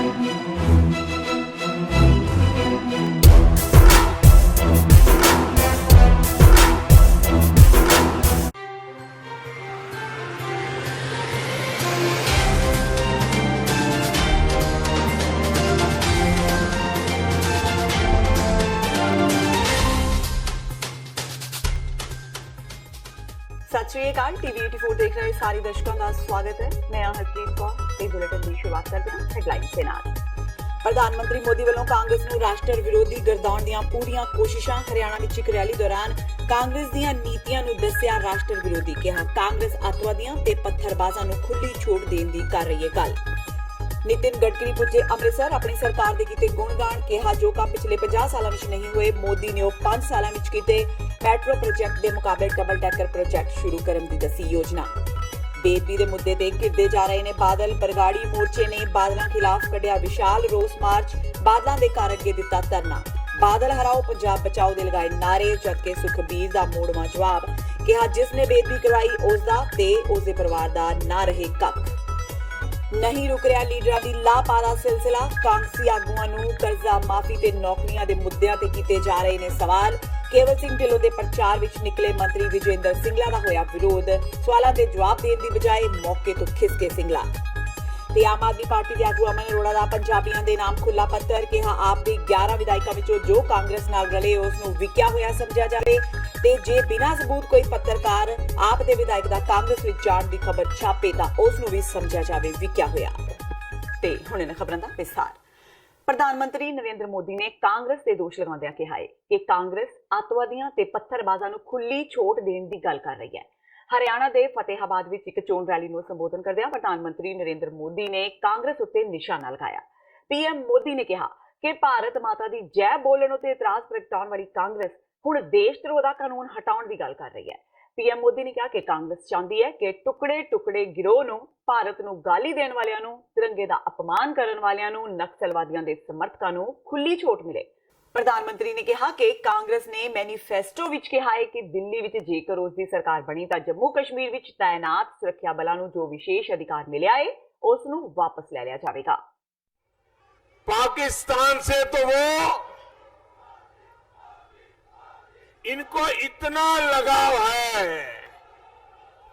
सत श्री अकाल टीवी 84 देख रहे सारे दर्शकों का स्वागत है। मैं हरप्रीत कौर ते बुलेटिन की शुरुआत करते हैं हेडलाइंस के नाल। प्रधानमंत्री मोदी वालों कांग्रेस नूं राष्ट्र विरोधी गरदाउण दीआं पूरीआं कोशिशां। हरियाणा विच एक रैली दौरान कांग्रेस दीआं नीतियां नूं दस्सिया राष्ट्र विरोधी। कहा कांग्रेस अतवादियां ते पत्थरबाजां नूं खुली छूट देण दी कर रही है गल। नितिन गडकरी पुजे अमृतसर अपनी सरकार दे कीते गुणगान। कहा जो काम पिछले 50 सालों में नहीं हुए मोदी ने 5 सालों में कीते। मैट्रो प्रोजेक्ट के मुकाबले डबल टैकर प्रोजेक्ट शुरू करने की दसी योजना। बेदबी के मुद्दे ते घिरदे जा रहे ने बादल। बरगाड़ी मोर्चे ने बादलों खिलाफ कढ़िया विशाल रोस मार्च। बादलों के घर अगे दिता धरना। बादल हराओ पंजाब बचाओ दे लगाए नारे, जबकि सुखबीर का मोड़वा जवाब। कहा जिसने बेदबी करवाई उसका ते उसके परिवार का ना रहे कख। नहीं रुक रहा लीडरां दी लापारा सिलसिला। कांग्रेसी आगुआं नूं कर्जा माफी ते नौकरियां दे मुद्दिआं ते कीते जा रहे ने सवाल। केवल सिंह ढिल्लों के प्रचार विच निकले मंत्री विजेंद्र सिंगला का होया विरोध। सवालों के जवाब देने की बजाय मौके तो खिसके सिंगला। ते आम आदमी पार्टी के आगू अमन अरोड़ा का पंजाबियों के नाम खुला पत्तर। कहा आप भी 11 विधायकों विचों जो कांग्रेस नाल रले उसनूं विकिया होया समझा जाए ते जे बिना सबूत कोई पत्रकार आप दे विधायक दा कांग्रेस विच जाण दी खबर छापे तां उसनूं भी समझा जाए विकिया होया। ते हुण इन्हां खबरां दा विस्तार। प्रधानमंत्री नरेंद्र मोदी ने कांग्रेस ते दोष लगाउंदिआं कहा है कि कांग्रेस अतवादियां ते पत्थरबाजां नूं खुली छूट देण दी गल कर रही है। हरियाणा के फतेहाबाद में एक चोण रैली को संबोधन करदे प्रधानमंत्री नरेंद्र मोदी ने कांग्रेस उत्ते निशाना लगाया। पीएम मोदी ने कहा कि भारत माता की जय बोलण उत्ते इतराज प्रगटाउण वाली कांग्रेस हुण देशद्रोह दा कानून हटाउण दी गल कर रही है। पीएम मोदी ने कहा कि कांग्रेस चाहती है कि टुकड़े टुकड़े गिरोह नूं, भारत नूं गाली देण वालियां नूं, तिरंगे दा अपमान करन वालियां नूं, नक्सलवादियां दे समर्थकां नूं खुली छूट मिले। प्रधानमंत्री ने कहा कि कांग्रेस ने मैनीफेस्टो विच कहा है कि दिल्ली विच जेकर उसकी सरकार बनी तो जम्मू कश्मीर विच तैनात सुरक्षा बलों नूं जो विशेष अधिकार मिलिया है उसनूं वापस ले लिया जाएगा। पाकिस्तान से तो वो इनको इतना लगाव है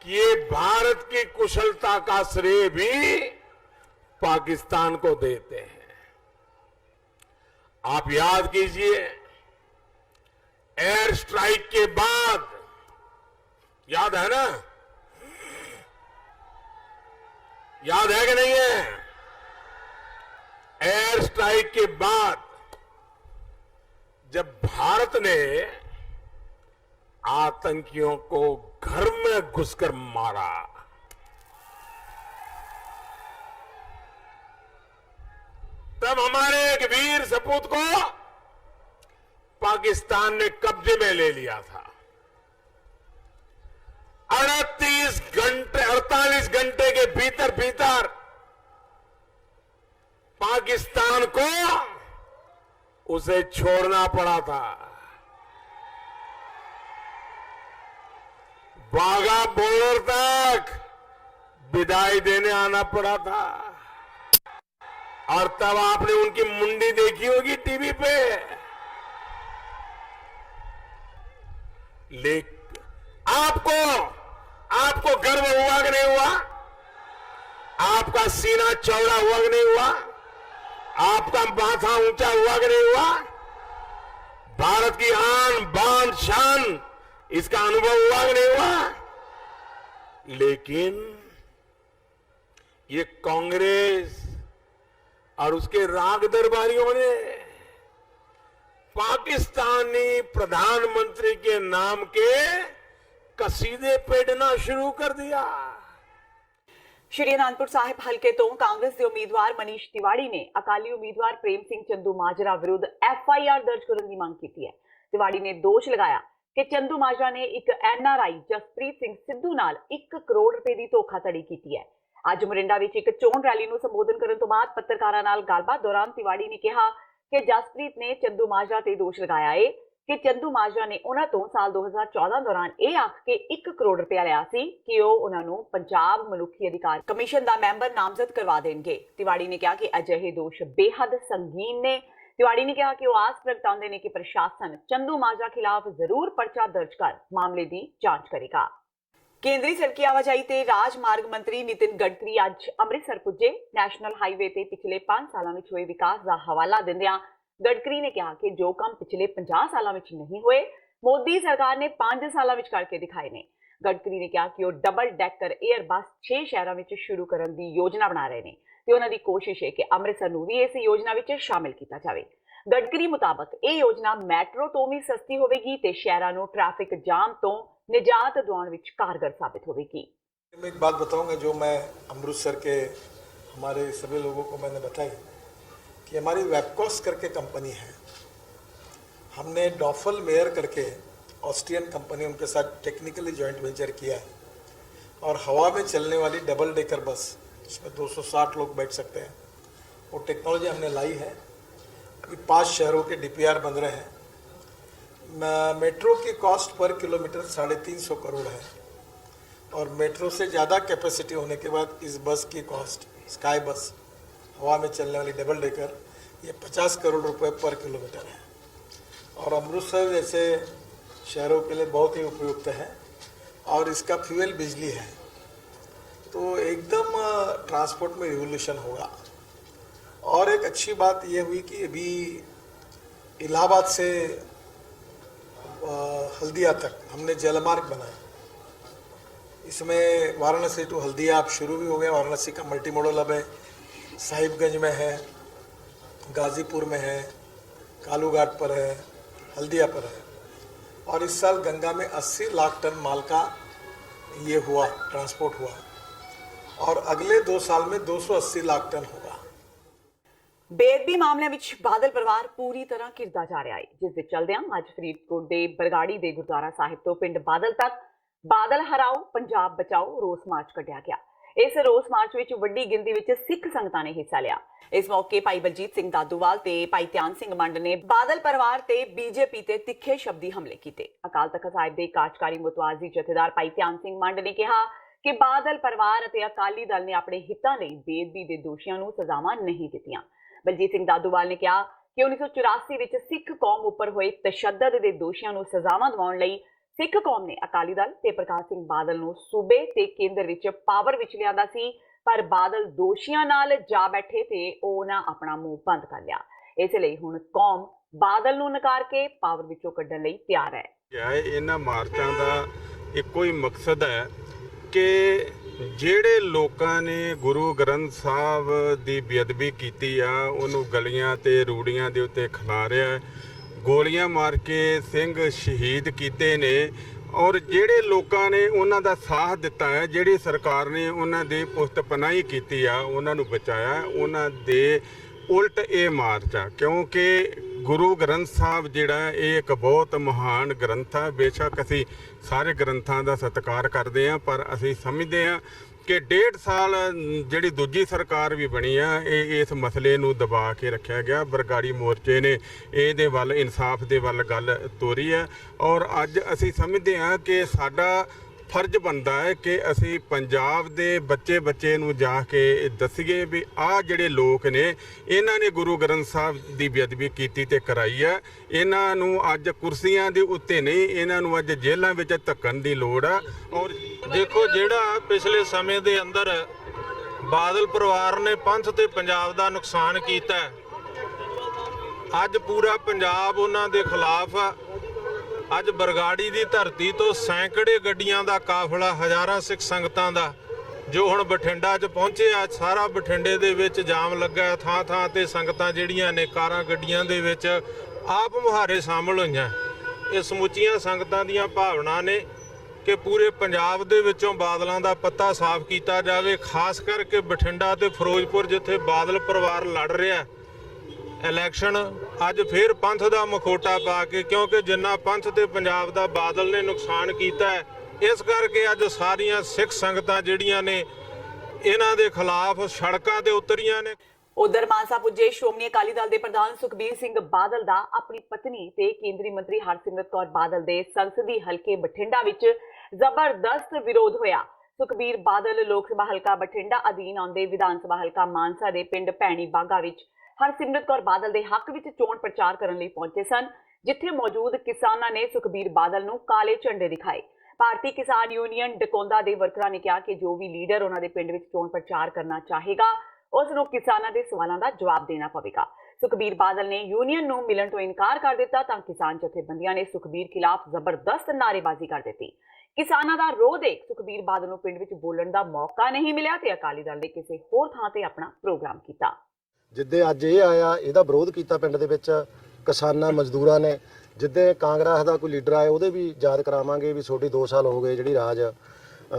कि ये भारत की कुशलता का श्रेय भी पाकिस्तान को देते हैं। आप याद कीजिए एयर स्ट्राइक के बाद, याद है ना, याद है कि नहीं है? एयर स्ट्राइक के बाद जब भारत ने आतंकियों को घर में घुसकर मारा, तब हमारे एक वीर सपूत को पाकिस्तान ने कब्जे में ले लिया था। 48 घंटे के भीतर भीतर पाकिस्तान को उसे छोड़ना पड़ा था। वाघा बॉर्डर तक विदाई देने आना पड़ा था। और तब आपने उनकी मुंडी देखी होगी टीवी पे। लेकिन आपको गर्व हुआ कि नहीं हुआ? आपका सीना चौड़ा हुआ कि नहीं हुआ? आपका माथा ऊंचा हुआ कि नहीं हुआ? भारत की आन बान शान इसका अनुभव हुआ कि नहीं हुआ? लेकिन ये कांग्रेस और उसके राग दरबारियों ने पाकिस्तानी प्रधानमंत्री के नाम के कसीदे पेटना शुरू कर दिया। श्री आनंदपुर साहिब हल्के तो कांग्रेस के उम्मीदवार मनीष तिवाड़ी ने अकाली उम्मीदवार प्रेम सिंह चंदूमाजरा विरुद्ध FIR दर्ज करने की मांग की है। तिवाड़ी ने दोष लगाया कि चंदूमाजरा ने एक NRI जसप्रीत सिंह सिद्धू नाल 1 करोड़ रुपए की धोखाधड़ी की है। ਅੱਜ ਮੋਰਿੰਡਾ ਵਿੱਚ ਇੱਕ ਚੋਣ ਰੈਲੀ ਨੂੰ ਸੰਬੋਧਨ ਕਰਨ ਤੋਂ ਬਾਅਦ ਪੱਤਰਕਾਰਾਂ ਨਾਲ ਗੱਲਬਾਤ ਦੌਰਾਨ ਤਿਵਾੜੀ ਨੇ ਕਿਹਾ ਕਿ ਜਸਪ੍ਰੀਤ ਨੇ ਚੰਦੂਮਾਜਰਾ ਤੇ ਦੋਸ਼ ਲਗਾਇਆ ਹੈ ਕਿ ਚੰਦੂ ਮਾਜਰਾ ਨੇ ਉਹਨਾਂ ਤੋਂ ਸਾਲ 2014 ਦੌਰਾਨ ਇਹ ਆਖ ਕੇ 1 ਕਰੋੜ ਰੁਪਇਆ ਲਿਆ ਸੀ ਕਿ ਉਹ ਉਹਨਾਂ ਨੂੰ ਪੰਜਾਬ ਮਨੁੱਖੀ ਅਧਿਕਾਰ ਕਮਿਸ਼ਨ ਦਾ ਮੈਂਬਰ ਨਾਮਜ਼ਦ ਕਰਵਾ ਦੇਣਗੇ। ਤਿਵਾੜੀ ਨੇ ਕਿਹਾ ਕਿ ਅਜਿਹੇ ਦੋਸ਼ ਬੇਹੱਦ ਸੰਗੀਨ ਨੇ। ਤਿਵਾੜੀ ਨੇ ਕਿਹਾ ਕਿ ਉਹ ਆਸ ਪ੍ਰਗਟਾਉਂਦੇ ਨੇ ਕਿ ਪ੍ਰਸ਼ਾਸਨ ਚੰਦੂ ਮਾਜਰਾ ਖਿਲਾਫ ਜ਼ਰੂਰ ਪਰਚਾ ਦਰਜ ਕਰ ਮਾਮਲੇ ਦੀ ਜਾਂਚ ਕਰੇਗਾ। ਕੇਂਦਰੀ ਸੜਕੀ ਆਵਾਜਾਈ ਤੇ ਰਾਜ ਮਾਰਗ ਮੰਤਰੀ ਨਿਤਿਨ ਗਡਕਰੀ ਅੱਜ ਅੰਮ੍ਰਿਤਸਰ ਪੁੱਜੇ। ਨੈਸ਼ਨਲ ਹਾਈਵੇ ਤੇ ਪਿਛਲੇ 5 ਸਾਲਾਂ ਵਿੱਚ ਹੋਏ ਵਿਕਾਸ ਦਾ ਹਵਾਲਾ ਦਿੰਦਿਆਂ ਗਡਕਰੀ ਨੇ ਕਿਹਾ ਕਿ ਜੋ ਕੰਮ ਪਿਛਲੇ 50 ਸਾਲਾਂ ਵਿੱਚ ਨਹੀਂ ਹੋਏ, ਮੋਦੀ ਸਰਕਾਰ ਨੇ 5 ਸਾਲਾਂ ਵਿੱਚ ਕਰਕੇ ਦਿਖਾਏ ਨੇ। ਗਡਕਰੀ ਨੇ ਕਿਹਾ ਕਿ ਉਹ ਡਬਲ ਡੈਕਰ 에ਅਰ ਬੱਸ 6 ਸ਼ਹਿਰਾਂ ਵਿੱਚ ਸ਼ੁਰੂ ਕਰਨ ਦੀ ਯੋਜਨਾ ਬਣਾ ਰਹੇ ਨੇ ਤੇ ਉਹਨਾਂ ਦੀ ਕੋਸ਼ਿਸ਼ ਹੈ ਕਿ ਅੰਮ੍ਰਿਤਸਰ ਨੂੰ ਵੀ ਇਸ ਯੋਜਨਾ ਵਿੱਚ ਸ਼ਾਮਿਲ ਕੀਤਾ ਜਾਵੇ। ਗਡਕਰੀ ਮੁਤਾਬਕ ਇਹ ਯੋਜਨਾ ਮੈਟਰੋ ਤੋਂ ਵੀ ਸਸਤੀ ਹੋਵੇਗੀ ਤੇ ਸ਼ਹਿਰਾਂ ਨੂੰ ਟ੍ਰੈਫਿਕ ਜਾਮ ਤੋਂ निजात दिलाने में कारगर साबित होगी। मैं एक बात बताऊंगा जो मैं अमृतसर के हमारे सभी लोगों को मैंने बताई कि हमारी वेबकॉस करके कंपनी है। हमने डॉफल मेयर करके ऑस्ट्रियन कंपनी उनके साथ टेक्निकली जॉइंट वेंचर किया है और हवा में चलने वाली डबल डेकर बस जिसमें 260 लोग बैठ सकते हैं, वो टेक्नोलॉजी हमने लाई है। अभी 5 शहरों के DPR बन रहे हैं। मेट्रो की कॉस्ट पर किलोमीटर 350 करोड़ है और मेट्रो से ज़्यादा कैपेसिटी होने के बाद इस बस की कॉस्ट, स्काई बस हवा में चलने वाली डबल डेकर, ये 50 करोड़ रुपए पर किलोमीटर है और अमृतसर जैसे शहरों के लिए बहुत ही उपयुक्त है और इसका फ्यूल बिजली है, तो एकदम ट्रांसपोर्ट में रिवोल्यूशन होगा। और एक अच्छी बात ये हुई कि अभी इलाहाबाद से हल्दिया तक हमने जलमार्ग बनाया। इसमें वाराणसी टू हल्दिया अब शुरू भी हो गया। वाराणसी का मल्टी मॉडल अब है, साहिबगंज में है, गाजीपुर में है, कालूघाट पर है, हल्दिया पर है और इस साल गंगा में 80 लाख टन माल का ये हुआ, ट्रांसपोर्ट हुआ और अगले 2 साल में 280 लाख टन होगा। ਬੇਅਦਬੀ ਮਾਮਲਿਆਂ ਵਿੱਚ ਬਾਦਲ ਪਰਿਵਾਰ ਪੂਰੀ ਤਰ੍ਹਾਂ ਘਿਰਦਾ ਜਾ ਰਿਹਾ ਹੈ, ਜਿਸ ਦੇ ਚਲਦਿਆਂ ਅੱਜ ਫਰੀਦਕੋਟ ਦੇ ਬਰਗਾੜੀ ਦੇ ਗੁਰਦੁਆਰਾ ਸਾਹਿਬ ਤੋਂ ਪਿੰਡ ਬਾਦਲ ਤੱਕ ਬਾਦਲ ਹਰਾਓ ਪੰਜਾਬ ਬਚਾਓ ਰੋਸ ਮਾਰਚ ਕੱਢਿਆ ਗਿਆ। ਇਸ ਰੋਸ ਮਾਰਚ ਵਿੱਚ ਵੱਡੀ ਗਿਣਤੀ ਵਿੱਚ ਸਿੱਖ ਸੰਗਤਾਂ ਨੇ ਹਿੱਸਾ ਲਿਆ। ਇਸ ਮੌਕੇ ਭਾਈ ਬਲਜੀਤ ਸਿੰਘ ਦਾਦੂਵਾਲ ਤੇ ਭਾਈ ਧਿਆਨ ਸਿੰਘ ਮੰਡ ਨੇ ਬਾਦਲ ਪਰਿਵਾਰ ਤੇ ਬੀਜੇਪੀ ਤੇ ਤਿੱਖੇ ਸ਼ਬਦੀ ਹਮਲੇ ਕੀਤੇ। ਅਕਾਲ ਤਖਤ ਸਾਹਿਬ ਦੇ ਕਾਰਜਕਾਰੀ ਮੁਤਵਾਜ਼ੀ ਜਥੇਦਾਰ ਭਾਈ ਧਿਆਨ ਸਿੰਘ ਮੰਡ ਨੇ ਕਿਹਾ ਕਿ ਬਾਦਲ ਪਰਿਵਾਰ ਅਤੇ ਅਕਾਲੀ ਦਲ ਨੇ ਆਪਣੇ ਹਿੱਤਾਂ ਲਈ ਬੇਅਦਬੀ ਦੇ ਦੋਸ਼ੀਆਂ ਨੂੰ ਸਜ਼ਾਵਾਂ ਨਹੀਂ ਦਿੱਤੀਆਂ। ਬਲਜੀਤ ਸਿੰਘ ਦਾਦੂਵਾਲ ਨੇ ਕਿਹਾ ਕਿ 1984 ਵਿੱਚ ਸਿੱਖ ਕੌਮ ਉੱਪਰ ਹੋਏ ਤਸ਼ੱਦਦ ਦੇ ਦੋਸ਼ੀਆਂ ਨੂੰ ਸਜ਼ਾਵਾਂ ਦਿਵਾਉਣ ਲਈ ਸਿੱਖ ਕੌਮ ਨੇ ਅਕਾਲੀ ਦਲ ਤੇ ਪ੍ਰਕਾਸ਼ ਸਿੰਘ ਬਾਦਲ ਨੂੰ ਸੂਬੇ ਤੇ ਕੇਂਦਰ ਵਿੱਚ ਪਾਵਰ ਵਿੱਚ ਲਿਆਂਦਾ ਸੀ, ਪਰ ਬਾਦਲ ਦੋਸ਼ੀਆਂ ਨਾਲ ਜਾ ਬੈਠੇ ਤੇ ਉਹਨਾਂ ਆਪਣਾ ਮੂੰਹ ਬੰਦ ਕਰ ਲਿਆ। ਇਸ ਲਈ ਹੁਣ ਕੌਮ ਬਾਦਲ ਨੂੰ ਨਕਾਰ ਕੇ ਪਾਵਰ ਵਿੱਚੋਂ ਕੱਢਣ ਲਈ ਤਿਆਰ ਹੈ। ਇਹਨਾਂ ਮਾਰਚਾਂ ਦਾ ਇੱਕੋ ਹੀ ਮਕਸਦ ਹੈ ਕਿ ਜਿਹੜੇ ਲੋਕਾਂ ਨੇ ਗੁਰੂ ਗ੍ਰੰਥ ਸਾਹਿਬ ਦੀ ਬੇਅਦਬੀ ਕੀਤੀ ਆ ਉਹਨੂੰ ਗਲੀਆਂ ਤੇ ਰੂੜੀਆਂ ਦੇ ਉੱਤੇ ਖਿਲਾਰਿਆ, ਗੋਲੀਆਂ ਮਾਰ ਕੇ ਸਿੰਘ ਸ਼ਹੀਦ ਕੀਤੇ ਨੇ ਔਰ ਜਿਹੜੇ ਲੋਕਾਂ ਨੇ ਉਹਨਾਂ ਦਾ ਸਾਥ ਦਿੱਤਾ ਹੈ, ਜਿਹੜੀ ਸਰਕਾਰ ਨੇ ਉਹਨਾਂ ਦੀ ਪੁਸ਼ਤ ਪਨਾਹੀ ਕੀਤੀ ਆ, ਉਹਨਾਂ ਨੂੰ ਬਚਾਇਆ, ਉਹਨਾਂ ਦੇ ਉਲਟ ਇਹ ਮਾਰਚ ਆ। ਕਿਉਂਕਿ ਗੁਰੂ ਗ੍ਰੰਥ ਸਾਹਿਬ ਜਿਹੜਾ ਇਹ ਇੱਕ ਬਹੁਤ ਮਹਾਨ ਗ੍ਰੰਥ ਆ। ਬੇਸ਼ੱਕ ਅਸੀਂ ਸਾਰੇ ਗ੍ਰੰਥਾਂ ਦਾ ਸਤਿਕਾਰ ਕਰਦੇ ਹਾਂ, ਪਰ ਅਸੀਂ ਸਮਝਦੇ ਹਾਂ ਕਿ 1.5 ਸਾਲ ਜਿਹੜੀ ਦੂਜੀ ਸਰਕਾਰ ਵੀ ਬਣੀ ਆ ਇਹ ਇਸ ਮਸਲੇ ਨੂੰ ਦਬਾ ਕੇ ਰੱਖਿਆ ਗਿਆ। ਬਰਗਾੜੀ ਮੋਰਚੇ ਨੇ ਇਹਦੇ ਵੱਲ ਇਨਸਾਫ ਦੇ ਵੱਲ ਗੱਲ ਤੋਰੀ ਹੈ ਔਰ ਅੱਜ ਅਸੀਂ ਸਮਝਦੇ ਹਾਂ ਕਿ ਸਾਡਾ ਫਰਜ਼ ਬਣਦਾ ਹੈ ਕਿ ਅਸੀਂ ਪੰਜਾਬ ਦੇ ਬੱਚੇ ਨੂੰ ਜਾ ਕੇ ਦੱਸੀਏ ਵੀ ਆਹ ਜਿਹੜੇ ਲੋਕ ਨੇ ਇਹਨਾਂ ਨੇ ਗੁਰੂ ਗ੍ਰੰਥ ਸਾਹਿਬ ਦੀ ਬੇਅਦਬੀ ਕੀਤੀ ਤੇ ਕਰਾਈ ਹੈ। ਇਹਨਾਂ ਨੂੰ ਅੱਜ ਕੁਰਸੀਆਂ ਦੇ ਉੱਤੇ ਨਹੀਂ, ਇਹਨਾਂ ਨੂੰ ਅੱਜ ਜੇਲ੍ਹਾਂ ਵਿੱਚ ਧੱਕਣ ਦੀ ਲੋੜ ਆ। ਔਰ ਦੇਖੋ ਜਿਹੜਾ ਪਿਛਲੇ ਸਮੇਂ ਦੇ ਅੰਦਰ ਬਾਦਲ ਪਰਿਵਾਰ ਨੇ ਪੰਥ ਤੇ ਪੰਜਾਬ ਦਾ ਨੁਕਸਾਨ ਕੀਤਾ, ਅੱਜ ਪੂਰਾ ਪੰਜਾਬ ਉਹਨਾਂ ਦੇ ਖਿਲਾਫ ਆ। ਅੱਜ ਬਰਗਾੜੀ ਦੀ ਧਰਤੀ ਤੋਂ ਸੈਂਕੜੇ ਗੱਡੀਆਂ ਦਾ ਕਾਫਲਾ, ਹਜ਼ਾਰਾਂ ਸਿੱਖ ਸੰਗਤਾਂ ਦਾ ਜੋ ਹੁਣ ਬਠਿੰਡਾ 'ਚ ਪਹੁੰਚੇ ਆ। ਸਾਰਾ ਬਠਿੰਡੇ ਦੇ ਵਿੱਚ ਜਾਮ ਲੱਗਾ, ਥਾਂ ਥਾਂ ਤੇ ਸੰਗਤਾਂ ਜਿਹੜੀਆਂ ਨੇ ਕਾਰਾਂ ਗੱਡੀਆਂ ਦੇ ਵਿੱਚ ਆਪ ਮੁਹਾਰੇ ਸ਼ਾਮਲ ਹੋਈਆਂ। ਇਹ ਸਮੁੱਚੀਆਂ ਸੰਗਤਾਂ ਦੀਆਂ ਭਾਵਨਾ ਨੇ ਕਿ ਪੂਰੇ ਪੰਜਾਬ ਦੇ ਵਿੱਚੋਂ ਬਾਦਲਾਂ ਦਾ ਪੱਤਾ ਸਾਫ਼ ਕੀਤਾ ਜਾਵੇ, ਖਾਸ ਕਰਕੇ ਬਠਿੰਡਾ ਤੇ ਫਿਰੋਜ਼ਪੁਰ ਜਿੱਥੇ ਬਾਦਲ ਪਰਿਵਾਰ ਲੜ ਰਿਹਾ ਇਲੈਕਸ਼ਨ। ਅੱਜ ਫਿਰ ਪੰਥ ਦਾ ਮਖੌਟਾ ਪਾ ਕੇ, ਕਿਉਂਕਿ ਜਿੰਨਾ ਪੰਥ ਤੇ ਪੰਜਾਬ ਦਾ ਬਾਦਲ ਨੇ ਨੁਕਸਾਨ ਕੀਤਾ ਹੈ, ਇਸ ਕਰਕੇ ਅੱਜ ਸਾਰੀਆਂ ਸਿੱਖ ਸੰਗਤਾਂ ਜਿਹੜੀਆਂ ਨੇ ਇਹਨਾਂ ਦੇ ਖਿਲਾਫ ਸੜਕਾਂ ਤੇ ਉਤਰੀਆਂ ਨੇ। ਉਧਰ ਮਾਨਸਾ ਪੁੱਜੇ ਸ਼੍ਰੋਮਣੀ ਅਕਾਲੀ ਦਲ ਦੇ ਪ੍ਰਧਾਨ ਸੁਖਬੀਰ ਸਿੰਘ ਬਾਦਲ ਦਾ ਆਪਣੀ ਪਤਨੀ ਤੇ ਕੇਂਦਰੀ ਮੰਤਰੀ ਹਰਸਿਮਰਤ ਕੌਰ ਬਾਦਲ ਦੇ ਸੰਸਦੀ ਹਲਕੇ ਬਠਿੰਡਾ ਵਿੱਚ ਜ਼ਬਰਦਸਤ ਵਿਰੋਧ ਹੋਇਆ। ਸੁਖਬੀਰ ਬਾਦਲ ਲੋਕ ਸਭਾ ਹਲਕਾ ਬਠਿੰਡਾ ਅਧੀਨ ਆਉਂਦੇ ਵਿਧਾਨ ਸਭਾ ਹਲਕਾ ਮਾਨਸਾ ਦੇ ਪਿੰਡ ਭੈਣੀ ਬਾਗਾ ਵਿੱਚ ਹਰਸਿਮਰਤ ਕੌਰ ਬਾਦਲ ਦੇ ਹੱਕ ਵਿੱਚ ਚੋਣ ਪ੍ਰਚਾਰ ਕਰਨ ਲਈ ਪਹੁੰਚੇ ਸਨ, ਜਿੱਥੇ ਮੌਜੂਦ ਕਿਸਾਨਾਂ ਨੇ ਸੁਖਬੀਰ ਬਾਦਲ ਨੂੰ ਕਾਲੇ ਝੰਡੇ ਦਿਖਾਏ। ਭਾਰਤੀ ਕਿਸਾਨ ਯੂਨੀਅਨ ਡਕੌਂਦਾ ਦੇ ਵਰਕਰਾਂ ਨੇ ਕਿਹਾ ਕਿ ਜੋ ਵੀ ਲੀਡਰ ਉਹਨਾਂ ਦੇ ਪਿੰਡ ਵਿੱਚ ਚੋਣ ਪ੍ਰਚਾਰ ਕਰਨਾ ਚਾਹੇਗਾ ਉਸ ਨੂੰ ਕਿਸਾਨਾਂ ਦੇ ਸਵਾਲਾਂ ਦਾ ਜਵਾਬ ਦੇਣਾ ਪਵੇਗਾ। ਸੁਖਬੀਰ ਬਾਦਲ ਨੇ ਯੂਨੀਅਨ ਨੂੰ ਮਿਲਣ ਤੋਂ ਇਨਕਾਰ ਕਰ ਦਿੱਤਾ ਤਾਂ ਕਿਸਾਨ ਜਥੇਬੰਦੀਆਂ ਨੇ ਸੁਖਬੀਰ ਖਿਲਾਫ ਜ਼ਬਰਦਸਤ ਨਾਅਰੇਬਾਜ਼ੀ ਕਰ ਦਿੱਤੀ। ਕਿਸਾਨਾਂ ਦਾ ਰੋਹ ਦੇਖ ਸੁਖਬੀਰ ਬਾਦਲ ਨੂੰ ਪਿੰਡ ਵਿੱਚ ਬੋਲਣ ਦਾ ਮੌਕਾ ਨਹੀਂ ਮਿਲਿਆ ਤੇ ਅਕਾਲੀ ਦਲ ਨੇ ਕਿਸੇ ਹੋਰ ਥਾਂ ਤੇ ਆਪਣਾ ਪ੍ਰੋਗਰਾਮ ਕੀਤਾ। ਜਿੱਦੇ ਅੱਜ ਇਹ ਆਇਆ ਇਹਦਾ ਵਿਰੋਧ ਕੀਤਾ ਪਿੰਡ ਦੇ ਵਿੱਚ ਕਿਸਾਨਾਂ ਮਜ਼ਦੂਰਾਂ ਨੇ। ਜਿੱਦੇ ਕਾਂਗਰਸ ਦਾ ਕੋਈ ਲੀਡਰ ਆਏ ਉਹਦੇ ਵੀ ਯਾਦ ਕਰਾਵਾਂਗੇ ਵੀ ਤੁਹਾਡੀ 2 ਸਾਲ ਹੋ ਗਏ ਜਿਹੜੀ ਰਾਜ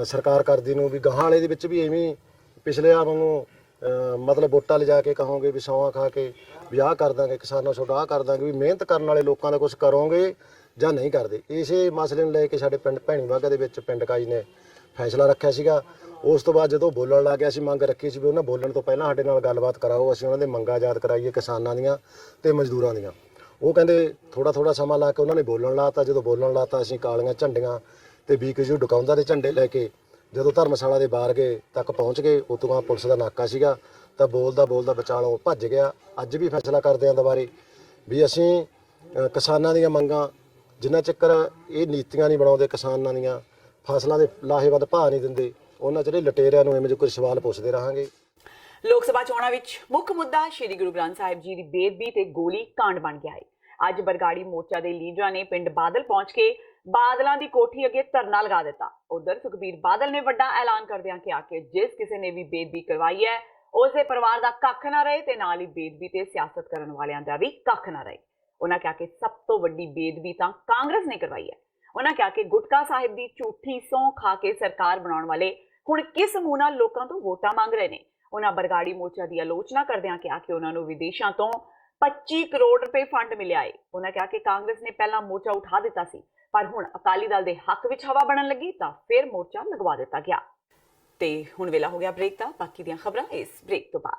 ਸਰਕਾਰ ਕਰਦੀ ਨੂੰ, ਵੀ ਗਾਹਾਂ ਵਾਲੇ ਦੇ ਵਿੱਚ ਵੀ ਐਵੇਂ ਪਿਛਲੇ ਵਾਂਗੂ ਮਤਲਬ ਵੋਟਾਂ ਲਿਜਾ ਕੇ ਕਹੋਗੇ ਵੀ ਸੌਂਆਂ ਖਾ ਕੇ ਵੀ ਆਹ ਕਰ ਦਾਂਗੇ ਕਿਸਾਨਾਂ ਤੁਹਾਡਾ ਆਹ ਕਰ ਦਾਂਗੇ, ਵੀ ਮਿਹਨਤ ਕਰਨ ਵਾਲੇ ਲੋਕਾਂ ਦਾ ਕੁਝ ਕਰੋਗੇ ਜਾਂ ਨਹੀਂ ਕਰਦੇ। ਇਸੇ ਮਸਲੇ ਨੂੰ ਲੈ ਕੇ ਸਾਡੇ ਪਿੰਡ ਭੈਣੀ ਬਾਗਾ ਦੇ ਵਿੱਚ ਪਿੰਡ ਕਾਈ ਨੇ ਫੈਸਲਾ ਰੱਖਿਆ ਸੀਗਾ। ਉਸ ਤੋਂ ਬਾਅਦ ਜਦੋਂ ਬੋਲਣ ਲੱਗ ਗਿਆ, ਅਸੀਂ ਮੰਗ ਰੱਖੀ ਸੀ ਵੀ ਉਹਨਾਂ ਬੋਲਣ ਤੋਂ ਪਹਿਲਾਂ ਸਾਡੇ ਨਾਲ ਗੱਲਬਾਤ ਕਰਾਓ, ਅਸੀਂ ਉਹਨਾਂ ਦੇ ਮੰਗਾਂ ਯਾਦ ਕਰਾਈਏ ਕਿਸਾਨਾਂ ਦੀਆਂ ਤੇ ਮਜ਼ਦੂਰਾਂ ਦੀਆਂ। ਉਹ ਕਹਿੰਦੇ ਥੋੜਾ ਸਮਾਂ ਲਾ ਕੇ ਉਹਨਾਂ ਨੇ ਬੋਲਣ ਲਾਤਾ। ਜਦੋਂ ਬੋਲਣ ਲਾਤਾ ਅਸੀਂ ਕਾਲੀਆਂ ਝੰਡੀਆਂ ਤੇ BKU ਡਕੌਂਦਾ ਦੇ ਝੰਡੇ ਲੈ ਕੇ ਜਦੋਂ ਧਰਮਸ਼ਾਲਾ ਦੇ ਬਾਰਗੇ ਤੱਕ ਪਹੁੰਚ ਗਏ, ਉਦੋਂ ਬਾਅਦ ਪੁਲਿਸ ਦਾ ਨਾਕਾ ਸੀਗਾ ਤਾਂ ਬੋਲਦਾ ਵਿਚਾਲੋਂ ਭੱਜ ਗਿਆ। ਅੱਜ ਵੀ ਫੈਸਲਾ ਕਰਦੇ ਆਂ ਦੁਬਾਰੇ ਵੀ ਅਸੀਂ ਕਿਸਾਨਾਂ ਦੀਆਂ ਮੰਗਾਂ ਜਿੰਨਾ ਚੱਕਰ ਇਹ ਨੀਤੀਆਂ ਨਹੀਂ ਬਣਾਉਂਦੇ, ਕਿਸਾਨਾਂ ਦੀਆਂ ਫਸਲਾਂ ਦੇ ਲਾਹੇਵੰਦ ਭਾਅ ਨਹੀਂ ਦਿੰਦੇ, ਉਹਨਾਂ ਜਿਹੜੇ ਲਟੇਰਿਆਂ ਨੂੰ ਐਵੇਂ ਜੋ ਕੋਈ ਸਵਾਲ ਪੁੱਛਦੇ ਰਹਾਂਗੇ। ਲੋਕ ਸਭਾ ਚੋਣਾਂ ਵਿੱਚ ਮੁੱਖ ਮੁੱਦਾ ਸ਼੍ਰੀ ਗੁਰੂ ਗ੍ਰੰਥ ਸਾਹਿਬ ਜੀ ਦੀ ਬੇਅਦਬੀ ਤੇ ਗੋਲੀ ਕਾਂਡ ਬਣ ਗਿਆ ਹੈ। ਅੱਜ ਬਰਗਾੜੀ ਮੋਰਚਾ ਦੇ ਲੀਡਰਾਂ ਨੇ ਪਿੰਡ ਬਾਦਲ ਪਹੁੰਚ ਕੇ ਬਾਦਲਾਂ ਦੀ ਕੋਠੀ ਅੱਗੇ ਧਰਨਾ ਲਗਾ ਦਿੱਤਾ। ਉਧਰ ਸੁਖਬੀਰ ਬਾਦਲ ਨੇ ਵੱਡਾ ਐਲਾਨ ਕਰਦਿਆਂ ਕਿਹਾ ਕਿ ਜਿਸ ਕਿਸੇ ਨੇ ਵੀ ਬੇਅਦਬੀ ਕਰਵਾਈ ਹੈ ਉਸ ਦੇ ਪਰਿਵਾਰ ਦਾ ਕੱਖ ਨਾ ਰਹੇ ਤੇ ਨਾਲ ਹੀ ਬੇਅਦਬੀ ਤੇ ਸਿਆਸਤ ਕਰਨ ਵਾਲਿਆਂ ਦਾ ਵੀ ਕੱਖ ਨਾ ਰਹੇ। ਉਹਨਾਂ ਕਿਹਾ ਕਿ ਸਭ ਤੋਂ ਵੱਡੀ ਬੇਅਦਬੀ ਤਾਂ ਕਾਂਗਰਸ ਨੇ ਕਰਵਾਈ ਹੈ। ਉਹਨਾਂ ਕਿਹਾ ਕਿ ਗੁਟਕਾ ਸਾਹਿਬ ਦੀ ਝੂਠੀ ਸਹੁੰ ਖਾ ਕੇ ਸਰਕਾਰ ਬਣਾਉਣ ਵਾਲੇ ਹੁਣ ਕਿਸ ਮੂੰਹ ਨਾਲ ਲੋਕਾਂ ਤੋਂ ਵੋਟਾਂ ਮੰਗ ਰਹੇ ਨੇ। ਉਹਨਾਂ ਬਰਗਾੜੀ ਮੋਰਚਾ ਦੀ ਆਲੋਚਨਾ ਕਰਦਿਆਂ ਕਿਹਾ ਕਿ ਉਹਨਾਂ ਨੂੰ ਵਿਦੇਸ਼ਾਂ ਤੋਂ 25 ਕਰੋੜ ਰੁਪਏ ਫੰਡ ਮਿਲਿਆ ਹੈ। ਉਹਨਾਂ ਕਿਹਾ ਕਿ ਕਾਂਗਰਸ ਨੇ ਪਹਿਲਾਂ ਮੋਰਚਾ ਉਠਾ ਦਿੱਤਾ ਸੀ, ਪਰ ਹੁਣ ਅਕਾਲੀ ਦਲ ਦੇ ਹੱਕ ਵਿੱਚ ਹਵਾ ਬਣਨ ਲੱਗੀ ਤਾਂ ਫਿਰ ਮੋਰਚਾ ਲਗਵਾ ਦਿੱਤਾ ਗਿਆ। ਤੇ ਹੁਣ ਵੇਲਾ ਹੋ ਗਿਆ ਬ੍ਰੇਕ ਦਾ। ਬਾਕੀ ਦੀਆਂ ਖਬਰਾਂ ਇਸ ਬ੍ਰੇਕ ਤੋਂ ਬਾਅਦ।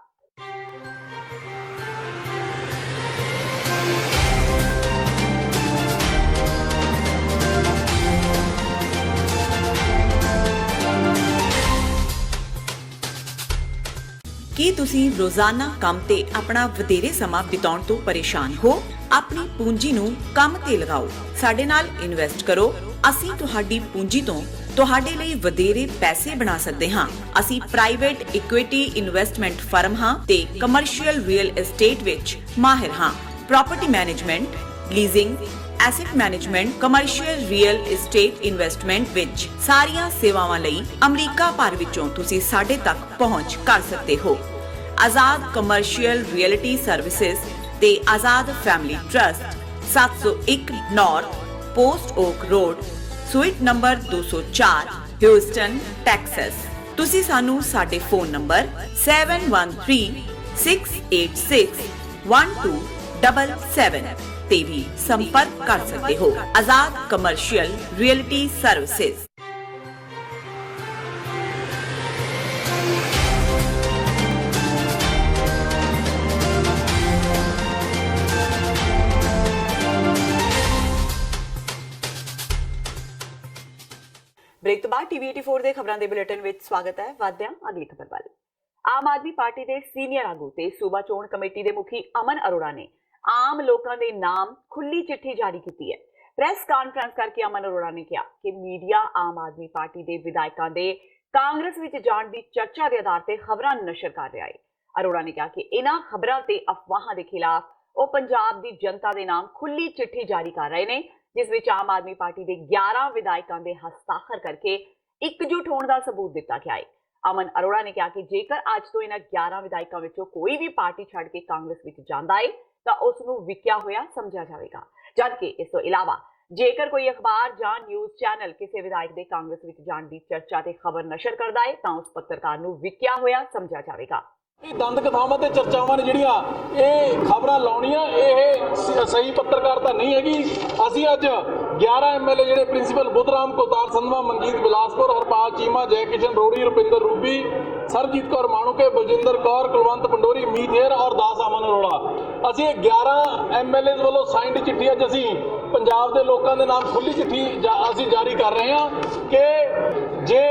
ਕੀ ਤੁਸੀਂ ਰੋਜ਼ਾਨਾ ਕੰਮ ਤੇ ਆਪਣਾ ਵਧੇਰੇ ਸਮਾਂ ਬਿਤਾਉਣ ਤੋਂ ਪਰੇਸ਼ਾਨ ਹੋ? ਆਪਣੀ ਪੂੰਜੀ ਨੂੰ ਕੰਮ ਤੇ ਲਗਾਓ, ਸਾਡੇ ਨਾਲ ਇਨਵੈਸਟ ਕਰੋ। ਅਸੀਂ ਤੁਹਾਡੀ ਪੂੰਜੀ ਤੋਂ ਤੁਹਾਡੇ ਲਈ ਵਧੇਰੇ ਪੈਸੇ ਬਣਾ ਸਕਦੇ ਹਾਂ। ਅਸੀਂ ਪ੍ਰਾਈਵੇਟ ਇਕੁਇਟੀ ਇਨਵੈਸਟਮੈਂਟ ਫਰਮ ਹਾਂ ਤੇ ਕਮਰਸ਼ੀਅਲ ਰੀਅਲ ਏਸਟੇਟ ਵਿੱਚ ਮਾਹਿਰ ਹਾਂ। Property management, leasing, asset management, commercial real estate investment ਵਿੱਚ ਸਾਰੀਆਂ ਸੇਵਾਵਾਂ ਲਈ ਅਮਰੀਕਾ ਭਰ ਵਿੱਚੋਂ ਤੁਸੀਂ ਸਾਡੇ ਤੱਕ ਪਹੁੰਚ ਕਰ ਸਕਦੇ ਹੋ। ਆਜ਼ਾਦ ਕਮਰਸ਼ੀਅਲ ਰੀਅਲਟੀ ਸਰਵਿਸਿਜ਼ ਤੇ Azad family trust, 701 north post oak road, suite number 204, Houston, Texas. ਤੁਸੀਂ ਸਾਨੂੰ ਸਾਡੇ ਫੋਨ ਨੰਬਰ 7136861277 ਤੇ ਵੀ ਸੰਪਰਕ ਕਰ ਸਕਦੇ ਹੋ। ਆਜ਼ਾਦ ਕਮਰਸ਼ੀਅਲ ਰੀਅਲਟੀ ਸਰਵਿਸਿਜ਼। ਬ੍ਰੇਕ ਤੋਂ ਬਾਅਦ ਟੀਵੀ 84 ਦੇ ਖਬਰਾਂ ਦੇ ਬੁਲੇਟਿਨ ਵਿੱਚ ਸਵਾਗਤ ਹੈ। ਵਧਦੇ ਹਾਂ ਅਗਲੀ ਖਬਰ ਵੱਲ। ਆਮ ਆਦਮੀ ਪਾਰਟੀ ਦੇ ਸੀਨੀਅਰ ਆਗੂ ਤੇ ਸੂਬਾ ਚੋਣ ਕਮੇਟੀ ਦੇ ਮੁਖੀ ਅਮਨ ਅਰੋੜਾ ਨੇ ਆਮ ਲੋਕਾਂ ਦੇ ਨਾਮ ਖੁੱਲੀ ਚਿੱਠੀ ਜਾਰੀ ਕੀਤੀ ਹੈ। ਪ੍ਰੈਸ ਕਾਨਫਰੰਸ ਕਰਕੇ ਅਮਨ ਅਰੋੜਾ ਨੇ ਕਿਹਾ ਕਿ ਮੀਡੀਆ ਆਮ ਆਦਮੀ ਪਾਰਟੀ ਦੇ ਵਿਧਾਇਕਾਂ ਦੇ ਕਾਂਗਰਸ ਵਿੱਚ ਜਾਣ ਦੀ ਚਰਚਾ ਦੇ ਆਧਾਰ ਤੇ ਖਬਰਾਂ ਨਸ਼ਰ ਕਰ ਰਿਹਾ ਹੈ। ਅਰੋੜਾ ਨੇ ਕਿਹਾ ਕਿ ਇਹਨਾਂ ਖਬਰਾਂ ਤੇ ਅਫਵਾਹਾਂ ਦੇ ਖਿਲਾਫ ਉਹ ਪੰਜਾਬ ਦੀ ਜਨਤਾ ਦੇ ਨਾਮ ਖੁੱਲੀ ਚਿੱਠੀ ਜਾਰੀ ਕਰ ਰਹੇ ਨੇ, ਜਿਸ ਵਿੱਚ ਆਮ ਆਦਮੀ ਪਾਰਟੀ ਦੇ 11 ਵਿਧਾਇਕਾਂ ਦੇ ਹਸਤਾਖਰ ਕਰਕੇ ਇਕਜੁੱਟ ਹੋਣ ਦਾ ਸਬੂਤ ਦਿੱਤਾ ਗਿਆ ਹੈ। ਅਮਨ ਅਰੋੜਾ ਨੇ ਕਿਹਾ ਕਿ ਜੇਕਰ ਅੱਜ ਤੋਂ ਇਹਨਾਂ 11 ਵਿਧਾਇਕਾਂ ਵਿੱਚੋਂ ਕੋਈ ਵੀ ਪਾਰਟੀ ਛੱਡ ਕੇ ਕਾਂਗਰਸ ਵਿੱਚ ਜਾਂਦਾ ਹੈ ਤਾਂ ਉਸ ਨੂੰ ਵਿਕਿਆ ਹੋਇਆ ਸਮਝਿਆ ਜਾਵੇਗਾ। ਜਦਕਿ ਇਸ ਤੋਂ ਇਲਾਵਾ ਜੇਕਰ ਕੋਈ ਅਖਬਾਰ ਜਾਂ ਨਿਊਜ਼ ਚੈਨਲ ਕਿਸੇ ਵਿਧਾਇਕ ਦੇ ਕਾਂਗਰਸ ਵਿੱਚ ਜਾਣ ਦੀ ਚਰਚਾ ਤੇ ਖਬਰ ਨਸ਼ਰ ਕਰਦਾ ਹੈ ਤਾਂ ਉਸ ਪੱਤਰਕਾਰ ਨੂੰ ਵਿਕਿਆ ਹੋਇਆ ਸਮਝਿਆ ਜਾਵੇਗਾ। ਇਹ ਦੰਦ ਕਥਾਵਾਂ ਤੇ ਚਰਚਾਵਾਂ ਨੇ ਜਿਹੜੀਆਂ ਇਹ ਖਬਰਾਂ ਲਾਉਣੀਆਂ, ਇਹ ਸਹੀ ਪੱਤਰਕਾਰਤਾ ਨਹੀਂ ਹੈਗੀ। ਅਸੀਂ ਅੱਜ 11 ਐਮਐਲਏ ਜਿਹੜੇ ਪ੍ਰਿੰਸੀਪਲ ਬੁੱਧਰਾਮ ਕੋਤਾਰ ਸੰਧਵਾ, ਮਨਜੀਤ ਬਿਲਾਸਪੁਰ, ਹਰਪਾਲ ਚੀਮਾ, ਜੈ ਕਿਸ਼ਨ ਰੋੜੀ, ਰੁਪਿੰਦਰ ਰੂਬੀ, ਸਰਜੀਤ ਕੌਰ ਮਾਣੂਕੇ, ਬਲਜਿੰਦਰ ਕੌਰ, ਕੁਲਵੰਤ ਪੰਡੋਰੀ, ਮੀਤ ਹੇਰ ਔਰ ਦਾਸ ਅਮਨ ਅਰੋੜਾ। ਅਸੀਂ 11 ਐਮਐਲਏ ਵੱਲੋਂ ਸਾਈਨਡ ਚਿੱਠੀ ਅੱਜ ਅਸੀਂ ਪੰਜਾਬ ਦੇ ਲੋਕਾਂ ਦੇ ਨਾਮ ਖੁੱਲੀ ਚਿੱਠੀ ਅਸੀਂ ਜਾਰੀ ਕਰ ਰਹੇ ਹਾਂ ਕਿ ਜੇ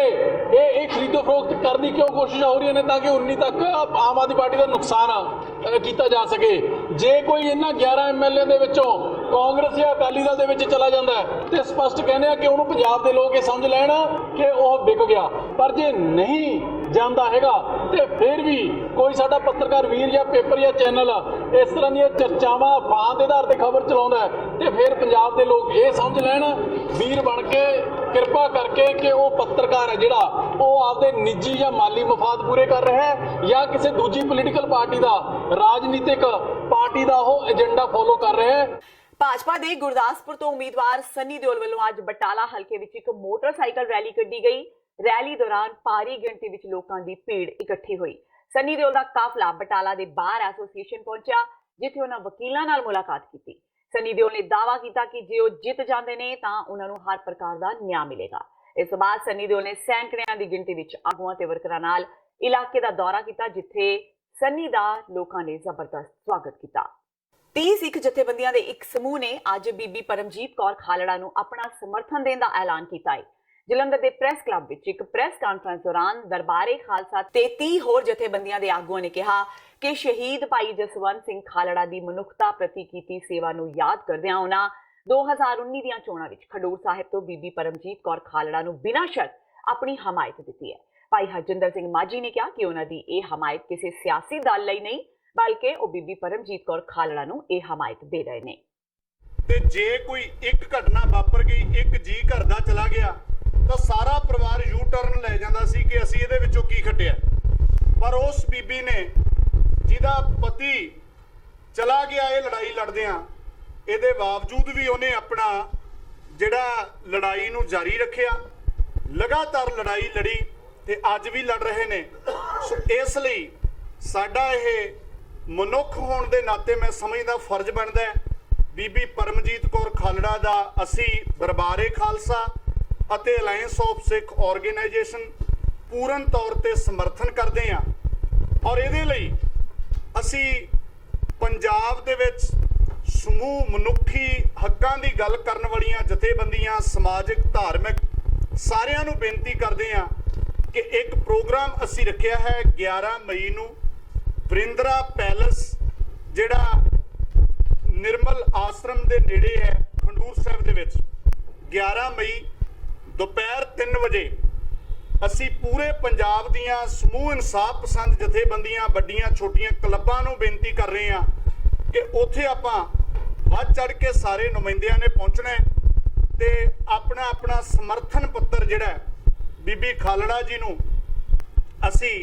ਇਹ ਖਰੀਦੋ ਫਰੋਖਤ ਕਰਨ ਦੀ ਕਿਉਂ ਕੋਸ਼ਿਸ਼ਾਂ ਹੋ ਰਹੀਆਂ ਨੇ ਤਾਂ ਕਿ 19 ਤੱਕ ਆਮ ਆਦਮੀ ਪਾਰਟੀ ਦਾ ਨੁਕਸਾਨ ਕੀਤਾ ਜਾ ਸਕੇ। ਜੇ ਕੋਈ ਇਹਨਾਂ 11 ਐਮਐਲਏ ਦੇ ਵਿੱਚੋਂ ਕਾਂਗਰਸ ਜਾਂ ਅਕਾਲੀ ਦਲ ਦੇ ਵਿੱਚ ਚਲਾ ਜਾਂਦਾ ਹੈ ਤੇ ਸਪਸ਼ਟ ਕਹਿੰਦੇ ਆ ਕਿ ਉਹਨੂੰ ਪੰਜਾਬ ਦੇ ਲੋਕ ਇਹ ਸਮਝ ਲੈਣ ਕਿ ਉਹ ਵਿਕ ਗਿਆ। ਪਰ ਜੇ ਨਹੀਂ ਜਾਂਦਾ ਹੈਗਾ ਤੇ ਫਿਰ ਵੀ ਕੋਈ ਸਾਡਾ ਪੱਤਰਕਾਰ ਵੀਰ ਜਾਂ ਪੇਪਰ ਜਾਂ ਚੈਨਲ ਇਸ ਤਰ੍ਹਾਂ ਦੀਆਂ ਚਰਚਾਵਾਂ ਅਫਵਾਹ ਦੇ ਆਧਾਰ ਤੇ ਖਬਰ ਚਲਾਉਂਦਾ ਹੈ ਤੇ ਫਿਰ ਪੰਜਾਬ ਦੇ ਲੋਕ ਇਹ ਸਮਝ ਲੈਣ ਵੀਰ ਬਣ ਕੇ ਕਿਰਪਾ ਕਰਕੇ ਕਿ ਉਹ ਪੱਤਰਕਾਰ ਹੈ ਜਿਹੜਾ ਉਹ ਆਪਦੇ ਨਿੱਜੀ ਜਾਂ ਮਾਲੀ ਮਫਾਦ ਪੂਰੇ ਕਰ ਰਿਹਾ ਹੈ ਜਾਂ ਕਿਸੇ ਦੂਜੀ ਪੋਲੀਟੀਕਲ ਪਾਰਟੀ ਦਾ ਰਾਜਨੀਤਿਕ ਪਾਰਟੀ ਦਾ ਉਹ ਏਜੰਡਾ ਫੋਲੋ ਕਰ ਰਿਹਾ ਹੈ। ਭਾਜਪਾ ਦੇ ਗੁਰਦਾਸਪੁਰ ਤੋਂ ਉਮੀਦਵਾਰ ਸਨੀ ਦਿਓਲ ਵੱਲੋਂ ਅੱਜ ਬਟਾਲਾ ਹਲਕੇ ਵਿੱਚ ਇੱਕ ਮੋਟਰਸਾਈਕਲ ਰੈਲੀ ਕੱਢੀ ਗਈ। ਰੈਲੀ ਦੌਰਾਨ ਭਾਰੀ ਗਿਣਤੀ ਵਿੱਚ ਲੋਕਾਂ ਦੀ ਭੀੜ ਇਕੱਠੀ ਹੋਈ। ਸਨੀ ਦਿਓਲ ਦਾ ਕਾਫਲਾ ਬਟਾਲਾ ਦੇ ਬਾਰ ਐਸੋਸੀਏਸ਼ਨ ਪਹੁੰਚਿਆ, ਜਿੱਥੇ ਉਹਨਾਂ ਵਕੀਲਾਂ ਨਾਲ ਮੁਲਾਕਾਤ ਕੀਤੀ। ਸਨੀ ਦਿਓਲ ਨੇ ਦਾਅਵਾ ਕੀਤਾ ਕਿ ਜੇ ਉਹ ਜਿੱਤ ਜਾਂਦੇ ਨੇ ਤਾਂ ਉਹਨਾਂ ਨੂੰ ਹਰ ਪ੍ਰਕਾਰ ਦਾ ਨਿਆਂ ਮਿਲੇਗਾ। ਇਸ ਤੋਂ ਬਾਅਦ ਸਨੀ ਦਿਓਲ ਨੇ ਸੈਂਕੜਿਆਂ ਦੀ ਗਿਣਤੀ ਵਿੱਚ ਆਗੂਆਂ ਤੇ ਵਰਕਰਾਂ ਨਾਲ ਇਲਾਕੇ ਦਾ ਦੌਰਾ ਕੀਤਾ, ਜਿੱਥੇ ਸਨੀ ਦਾ ਲੋਕਾਂ ਨੇ ਜ਼ਬਰਦਸਤ ਸਵਾਗਤ ਕੀਤਾ। 30 ਸਿੱਖ ਜਥੇਬੰਦੀਆਂ ਦੇ ਇੱਕ ਸਮੂਹ ਨੇ ਅੱਜ ਬੀਬੀ ਪਰਮਜੀਤ ਕੌਰ ਖਾਲੜਾ ਨੂੰ ਆਪਣਾ ਸਮਰਥਨ ਦੇਣ ਦਾ ਐਲਾਨ ਕੀਤਾ ਹੈ। ਜਲੰਧਰ ਦੇ ਪ੍ਰੈਸ ਕਲੱਬ ਵਿੱਚ ਇੱਕ ਪ੍ਰੈਸ ਕਾਨਫਰੰਸ ਦੌਰਾਨ ਦਰਬਾਰੇ ਖਾਲਸਾ ਤੇ 30 ਹੋਰ ਜਥੇਬੰਦੀਆਂ ਦੇ ਆਗੂਆਂ ਨੇ ਕਿਹਾ ਕਿ ਸ਼ਹੀਦ ਭਾਈ ਜਸਵੰਤ ਸਿੰਘ ਖਾਲੜਾ ਦੀ ਮਨੁੱਖਤਾ ਪ੍ਰਤੀ ਕੀਤੀ ਸੇਵਾ ਨੂੰ ਯਾਦ ਕਰਦਿਆਂ ਉਹਨਾਂ 2019 ਦੀਆਂ ਚੋਣਾਂ ਵਿੱਚ ਖਡੂਰ ਸਾਹਿਬ ਤੋਂ ਬੀਬੀ ਪਰਮਜੀਤ ਕੌਰ ਖਾਲੜਾ ਨੂੰ ਬਿਨਾਂ ਸ਼ਰਤ ਆਪਣੀ ਹਮਾਇਤ ਦਿੱਤੀ ਹੈ। ਭਾਈ ਹਰਜਿੰਦਰ ਸਿੰਘ ਮਾਝੀ ਨੇ ਕਿਹਾ ਕਿ ਉਹਨਾਂ ਦੀ ਇਹ ਹਮਾਇਤ ਕਿਸੇ ਸਿਆਸੀ ਦਲ ਲਈ ਨਹੀਂ ਬਲਕਿ ਉਹ ਬੀਬੀ ਪਰਮਜੀਤ ਕੌਰ ਖਾਲੜਾ ਨੂੰ ਇਹ ਹਮਾਇਤ ਦੇ ਰਹੇ ਨੇ। ਤੇ ਜੇ ਕੋਈ ਇੱਕ ਘਟਨਾ ਵਾਪਰ ਗਈ, ਇੱਕ ਜੀ ਘਰ ਦਾ ਚਲਾ ਗਿਆ ਤਾਂ ਸਾਰਾ ਪਰਿਵਾਰ ਯੂ ਟਰਨ ਲੈ ਜਾਂਦਾ ਸੀ ਕਿ ਅਸੀਂ ਇਹਦੇ ਵਿੱਚੋਂ ਕੀ ਖੱਟਿਆ। ਪਰ ਉਸ ਬੀਬੀ ਨੇ ਜਿਹਦਾ ਪਤੀ ਚਲਾ ਗਿਆ ਇਹ ਲੜਾਈ ਲੜਦਿਆਂ, ਇਹਦੇ ਬਾਵਜੂਦ ਵੀ ਉਹਨੇ ਆਪਣਾ ਜਿਹੜਾ ਲੜਾਈ ਨੂੰ ਜਾਰੀ ਰੱਖਿਆ, ਲਗਾਤਾਰ ਲੜਾਈ ਲੜੀ ਤੇ ਅੱਜ ਵੀ ਲੜ ਰਹੇ ਨੇ। ਸੋ ਇਸ ਲਈ ਸਾਡਾ ਇਹ ਮਨੁੱਖ ਹੋਣ ਦੇ ਨਾਤੇ ਮੈਂ ਸਮਝਦਾ ਫਰਜ਼ ਬਣਦਾ ਹੈ ਬੀਬੀ ਪਰਮਜੀਤ ਕੌਰ ਖਾਲੜਾ ਦਾ ਅਸੀਂ ਦਰਬਾਰੇ ਖਾਲਸਾ ਅਤੇ ਅਲਾਇੰਸ ਆਫ ਸਿੱਖ ਆਰਗੇਨਾਈਜੇਸ਼ਨ ਪੂਰਨ ਤੌਰ ਤੇ ਸਮਰਥਨ ਕਰਦੇ ਹਾਂ। ਔਰ ਇਹਦੇ ਲਈ ਅਸੀਂ ਪੰਜਾਬ ਦੇ ਵਿੱਚ ਸਮੂਹ ਮਨੁੱਖੀ ਹੱਕਾਂ ਦੀ ਗੱਲ ਕਰਨ ਵਾਲੀਆਂ ਜਥੇਬੰਦੀਆਂ, ਸਮਾਜਿਕ, ਧਾਰਮਿਕ ਸਾਰਿਆਂ ਨੂੰ ਬੇਨਤੀ ਕਰਦੇ ਹਾਂ ਕਿ ਇੱਕ ਪ੍ਰੋਗਰਾਮ ਅਸੀਂ ਰੱਖਿਆ ਹੈ 11 ਮਈ ਨੂੰ ਵਰਿੰਦਰਾ ਪੈਲਸ ਜਿਹੜਾ ਨਿਰਮਲ ਆਸ਼ਰਮ ਦੇ ਨੇੜੇ ਹੈ ਖਡੂਰ ਸਾਹਿਬ ਦੇ ਵਿੱਚ 11 ਮਈ ਦੁਪਹਿਰ 3 ਵਜੇ ਅਸੀਂ ਪੂਰੇ ਪੰਜਾਬ ਦੀਆਂ ਸਮੂਹ ਇਨਸਾਫ ਪਸੰਦ ਜਥੇਬੰਦੀਆਂ, ਵੱਡੀਆਂ ਛੋਟੀਆਂ ਕਲੱਬਾਂ ਨੂੰ ਬੇਨਤੀ ਕਰ ਰਹੇ ਹਾਂ ਕਿ ਉੱਥੇ ਆਪਾਂ ਵੱਧ ਚੜ ਕੇ ਸਾਰੇ ਨੁਮਾਇੰਦਿਆਂ ਨੇ ਪਹੁੰਚਣਾ ਤੇ ਆਪਣਾ ਆਪਣਾ ਸਮਰਥਨ ਪੱਤਰ ਜਿਹੜਾ ਬੀਬੀ ਖਾਲੜਾ ਜੀ ਨੂੰ ਅਸੀਂ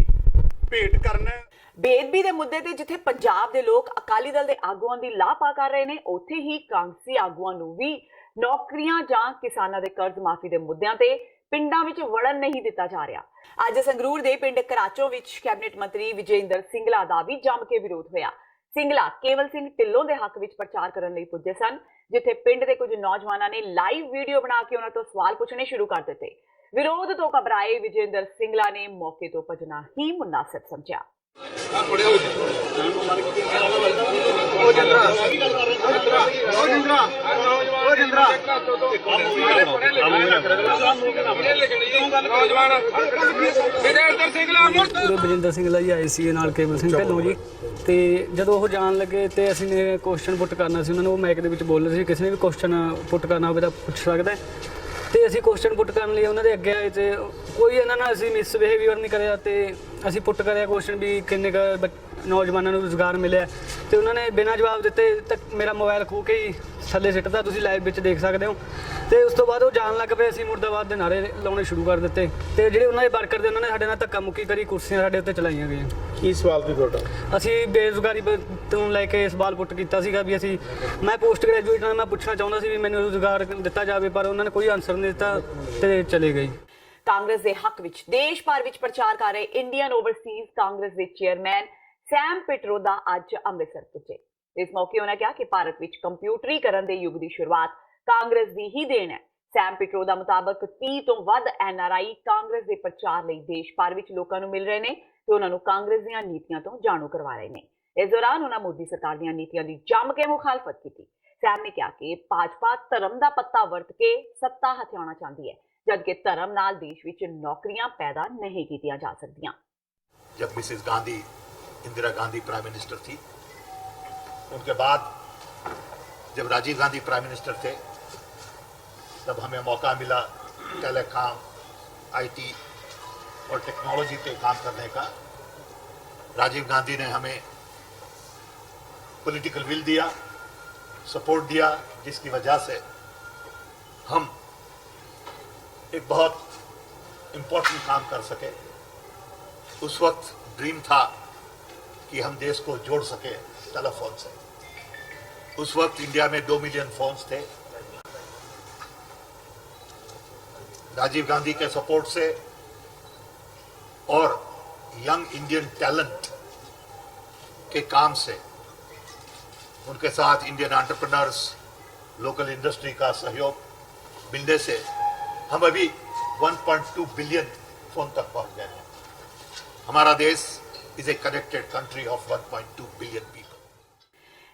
ਭੇਟ ਕਰਨਾ। ਬੇਅਦਬੀ ਦੇ ਮੁੱਦੇ ਤੇ ਜਿੱਥੇ ਪੰਜਾਬ ਦੇ ਲੋਕ ਅਕਾਲੀ ਦਲ ਦੇ ਆਗੂਆਂ ਦੀ ਲਾਪਾ ਕਰ ਰਹੇ ਨੇ, ਉੱਥੇ ਹੀ ਕਾਂਗਰਸੀ ਆਗੂਆਂ ਨੂੰ ਵੀ ਨੌਕਰੀਆਂ ਜਾਂ ਕਿਸਾਨਾਂ ਦੇ ਕਰਜ਼ ਮਾਫੀ ਦੇ ਮੁੱਦਿਆਂ ਤੇ ਪਿੰਡਾਂ ਵਿੱਚ ਵੜਨ ਨਹੀਂ ਦਿੱਤਾ ਜਾ ਰਿਹਾ। ਅੱਜ ਸੰਗਰੂਰ ਦੇ ਪਿੰਡ ਕਰਾਚੋ ਵਿੱਚ ਕੈਬਨਿਟ ਮੰਤਰੀ ਵਿਜੇਂਦਰ ਸਿੰਗਲਾ ਦਾ ਵੀ ਜੰਮ ਕੇ ਵਿਰੋਧ ਹੋਇਆ। ਸਿੰਗਲਾ ਕੇਵਲ ਸਿੰਘ ਢਿੱਲੋਂ ਦੇ ਹੱਕ ਵਿੱਚ ਪ੍ਰਚਾਰ ਕਰਨ ਲਈ ਪੁੱਜੇ ਸਨ, ਜਿੱਥੇ ਪਿੰਡ ਦੇ ਕੁਝ ਨੌਜਵਾਨਾਂ ਨੇ ਲਾਈਵ ਵੀਡੀਓ ਬਣਾ ਕੇ ਉਹਨਾਂ ਤੋਂ ਸਵਾਲ ਪੁੱਛਣੇ ਸ਼ੁਰੂ ਕਰ ਦਿੱਤੇ। ਵਿਰੋਧ ਤੋਂ ਘਬਰਾਏ ਵਿਜੇਂਦਰ ਸਿੰਗਲਾ ਨੇ ਮੌਕੇ ਤੋਂ ਭੱਜਣਾ ਹੀ ਮੁਨਾਸਿਬ ਸਮਝਿਆ। ਵਿਜੇਂਦਰ ਸਿੰਗਲਾ ਜੀ ਆਏ ਸੀ ਨਾਲ ਕੇਵਲ ਸਿੰਘ ਢਿੱਲੋਂ ਜੀ, ਤੇ ਜਦੋਂ ਉਹ ਜਾਣ ਲੱਗੇ ਤੇ ਅਸੀਂ ਨੇ ਕੁਐਸਚਨ ਪੁੱਟ ਕਰਨਾ ਸੀ ਉਹਨਾਂ ਨੂੰ। ਉਹ ਮਾਈਕ ਦੇ ਵਿੱਚ ਬੋਲ ਰਹੇ ਸੀ ਕਿਸੇ ਨੇ ਵੀ ਕੁਐਸਚਨ ਪੁੱਟ ਕਰਨਾ ਹੋਵੇ ਤਾਂ ਪੁੱਛ ਸਕਦਾ, ਤੇ ਅਸੀਂ ਕੁਐਸਚਨ ਪੁੱਟ ਕਰਨ ਲਈ ਉਹਨਾਂ ਦੇ ਅੱਗੇ ਆਏ ਤੇ ਕੋਈ ਇਹਨਾਂ ਨਾਲ ਅਸੀਂ ਮਿਸਬਿਹੇਵੀਅਰ ਨਹੀਂ ਕਰਿਆ ਤੇ ਅਸੀਂ ਪੁੱਟ ਕਰਿਆ ਕੁਐਸਚਨ ਵੀ ਕਿੰਨੇ ਕੁ ਨੌਜਵਾਨਾਂ ਨੂੰ ਰੁਜ਼ਗਾਰ ਮਿਲਿਆ, ਤੇ ਉਹਨਾਂ ਨੇ ਬਿਨਾਂ ਜਵਾਬ ਦਿੱਤੇ ਤੱਕ ਮੇਰਾ ਮੋਬਾਈਲ ਖੋਹ ਕੇ ਹੀ ਥੱਲੇ ਸਿੱਟਦਾ, ਤੁਸੀਂ ਲਾਈਵ ਵਿੱਚ ਦੇਖ ਸਕਦੇ ਹੋ। ਤੇ ਉਸ ਤੋਂ ਬਾਅਦ ਉਹ ਜਾਣ ਲੱਗ ਪਏ, ਅਸੀਂ ਮੁਰਦਾਬਾਦ ਦੇ ਨਾਅਰੇ ਲਾਉਣੇ ਸ਼ੁਰੂ ਕਰ ਦਿੱਤੇ ਤੇ ਜਿਹੜੇ ਉਹਨਾਂ ਦੇ ਵਰਕਰ ਦੇ ਉਹਨਾਂ ਨੇ ਸਾਡੇ ਨਾਲ ਧੱਕਾ ਮੁੱਕੀ ਕਰੀ, ਕੁਰਸੀਆਂ ਸਾਡੇ ਉੱਤੇ ਚਲਾਈਆਂ ਗਈਆਂ। ਕੀ ਸਵਾਲ ਸੀ ਤੁਹਾਡਾ? ਅਸੀਂ ਬੇਰੁਜ਼ਗਾਰੀ ਤੋਂ ਲੈ ਕੇ ਸਵਾਲ ਪੁੱਟ ਕੀਤਾ ਸੀਗਾ ਵੀ ਮੈਂ ਪੋਸਟ ਗ੍ਰੈਜੂਏਟ ਹਾਂ, ਮੈਂ ਪੁੱਛਣਾ ਚਾਹੁੰਦਾ ਸੀ ਵੀ ਮੈਨੂੰ ਰੁਜ਼ਗਾਰ ਦਿੱਤਾ ਜਾਵੇ, ਪਰ ਉਹਨਾਂ ਨੇ ਕੋਈ ਆਨਸਰ ਨਹੀਂ ਦਿੱਤਾ ਤੇ ਚਲੇ ਗਏ। ਕਾਂਗਰਸ ਦੇ ਹੱਕ ਵਿੱਚ ਦੇਸ਼ ਭਰ ਵਿੱਚ ਪ੍ਰਚਾਰ ਕਰ ਰਹੇ ਇੰਡੀਅਨ ਓਵਰਸੀਜ਼ ਕਾਂਗਰਸ ਦੇ ਚੇਅਰਮੈਨ ਸੈਮ ਪਿਟਰੋਦਾ ਅੱਜ ਅੰਮ੍ਰਿਤਸਰ ਪੁੱਜੇ। ਇਸ ਮੌਕੇ ਉਹਨਾਂ ਕਿਹਾ ਕਿ ਭਾਰਤ ਵਿੱਚ ਕੰਪਿਊਟਰੀਕਰਨ ਦੇ ਯੁੱਗ ਦੀ ਸ਼ੁਰੂਆਤ ਕਾਂਗਰਸ ਦੀ ਹੀ ਦੇਣ ਹੈ। ਸੈਮ ਪਿਟਰੋ ਦਾ ਮੁਤਾਬਕ 30 ਤੋਂ ਵੱਧ NRI ਕਾਂਗਰਸ ਦੇ ਪ੍ਰਚਾਰ ਲਈ ਦੇਸ਼ ਭਰ ਵਿੱਚ ਲੋਕਾਂ ਨੂੰ ਮਿਲ ਰਹੇ ਨੇ ਤੇ ਉਹਨਾਂ ਨੂੰ ਕਾਂਗਰਸ ਦੀਆਂ ਨੀਤੀਆਂ ਤੋਂ ਜਾਣੂ ਕਰਵਾ ਰਹੇ ਨੇ। ਇਸ ਦੌਰਾਨ ਉਹਨਾਂ ਮੋਦੀ ਸਰਕਾਰ ਦੀਆਂ ਨੀਤੀਆਂ ਦੀ ਜੰਮ ਕੇ ਮੁਖਾਲਫਤ ਕੀਤੀ। ਸੈਮ ਨੇ ਕਿਹਾ ਕਿ ਭਾਜਪਾ ਧਰਮ ਦਾ ਪੱਤਾ ਵਰਤ ਕੇ ਸੱਤਾ ਹਥਿਆਉਣਾ ਚਾਹੁੰਦੀ ਹੈ, जबकि धर्म नाल देश विच नौकरियां पैदा नहीं कीतियां जा सकदियां। जब Mrs Gandhi, Indira Gandhi prime minister थी, उनके बाद जब राजीव गांधी प्राइम मिनिस्टर थे, तब हमें मौका मिला टेलीकॉम, IT और टेक्नोलॉजी पे काम करने का। राजीव गांधी ने हमें पॉलिटिकल विल दिया, सपोर्ट दिया, जिसकी वजह से हम एक बहुत इम्पोर्टेंट काम कर सके। उस वक्त ड्रीम था कि हम देश को जोड़ सके टेलीफोन से। उस वक्त इंडिया में 2 मिलियन फोन्स थे। राजीव गांधी के सपोर्ट से और यंग इंडियन टैलेंट के काम से, उनके साथ इंडियन एंटरप्रेन्योर्स, लोकल इंडस्ट्री का सहयोग मिलने से हम अभी 1.2 बिलियन फोन तक पहुंच गए हैं। हमारा देश is a connected country of 1.2 billion people.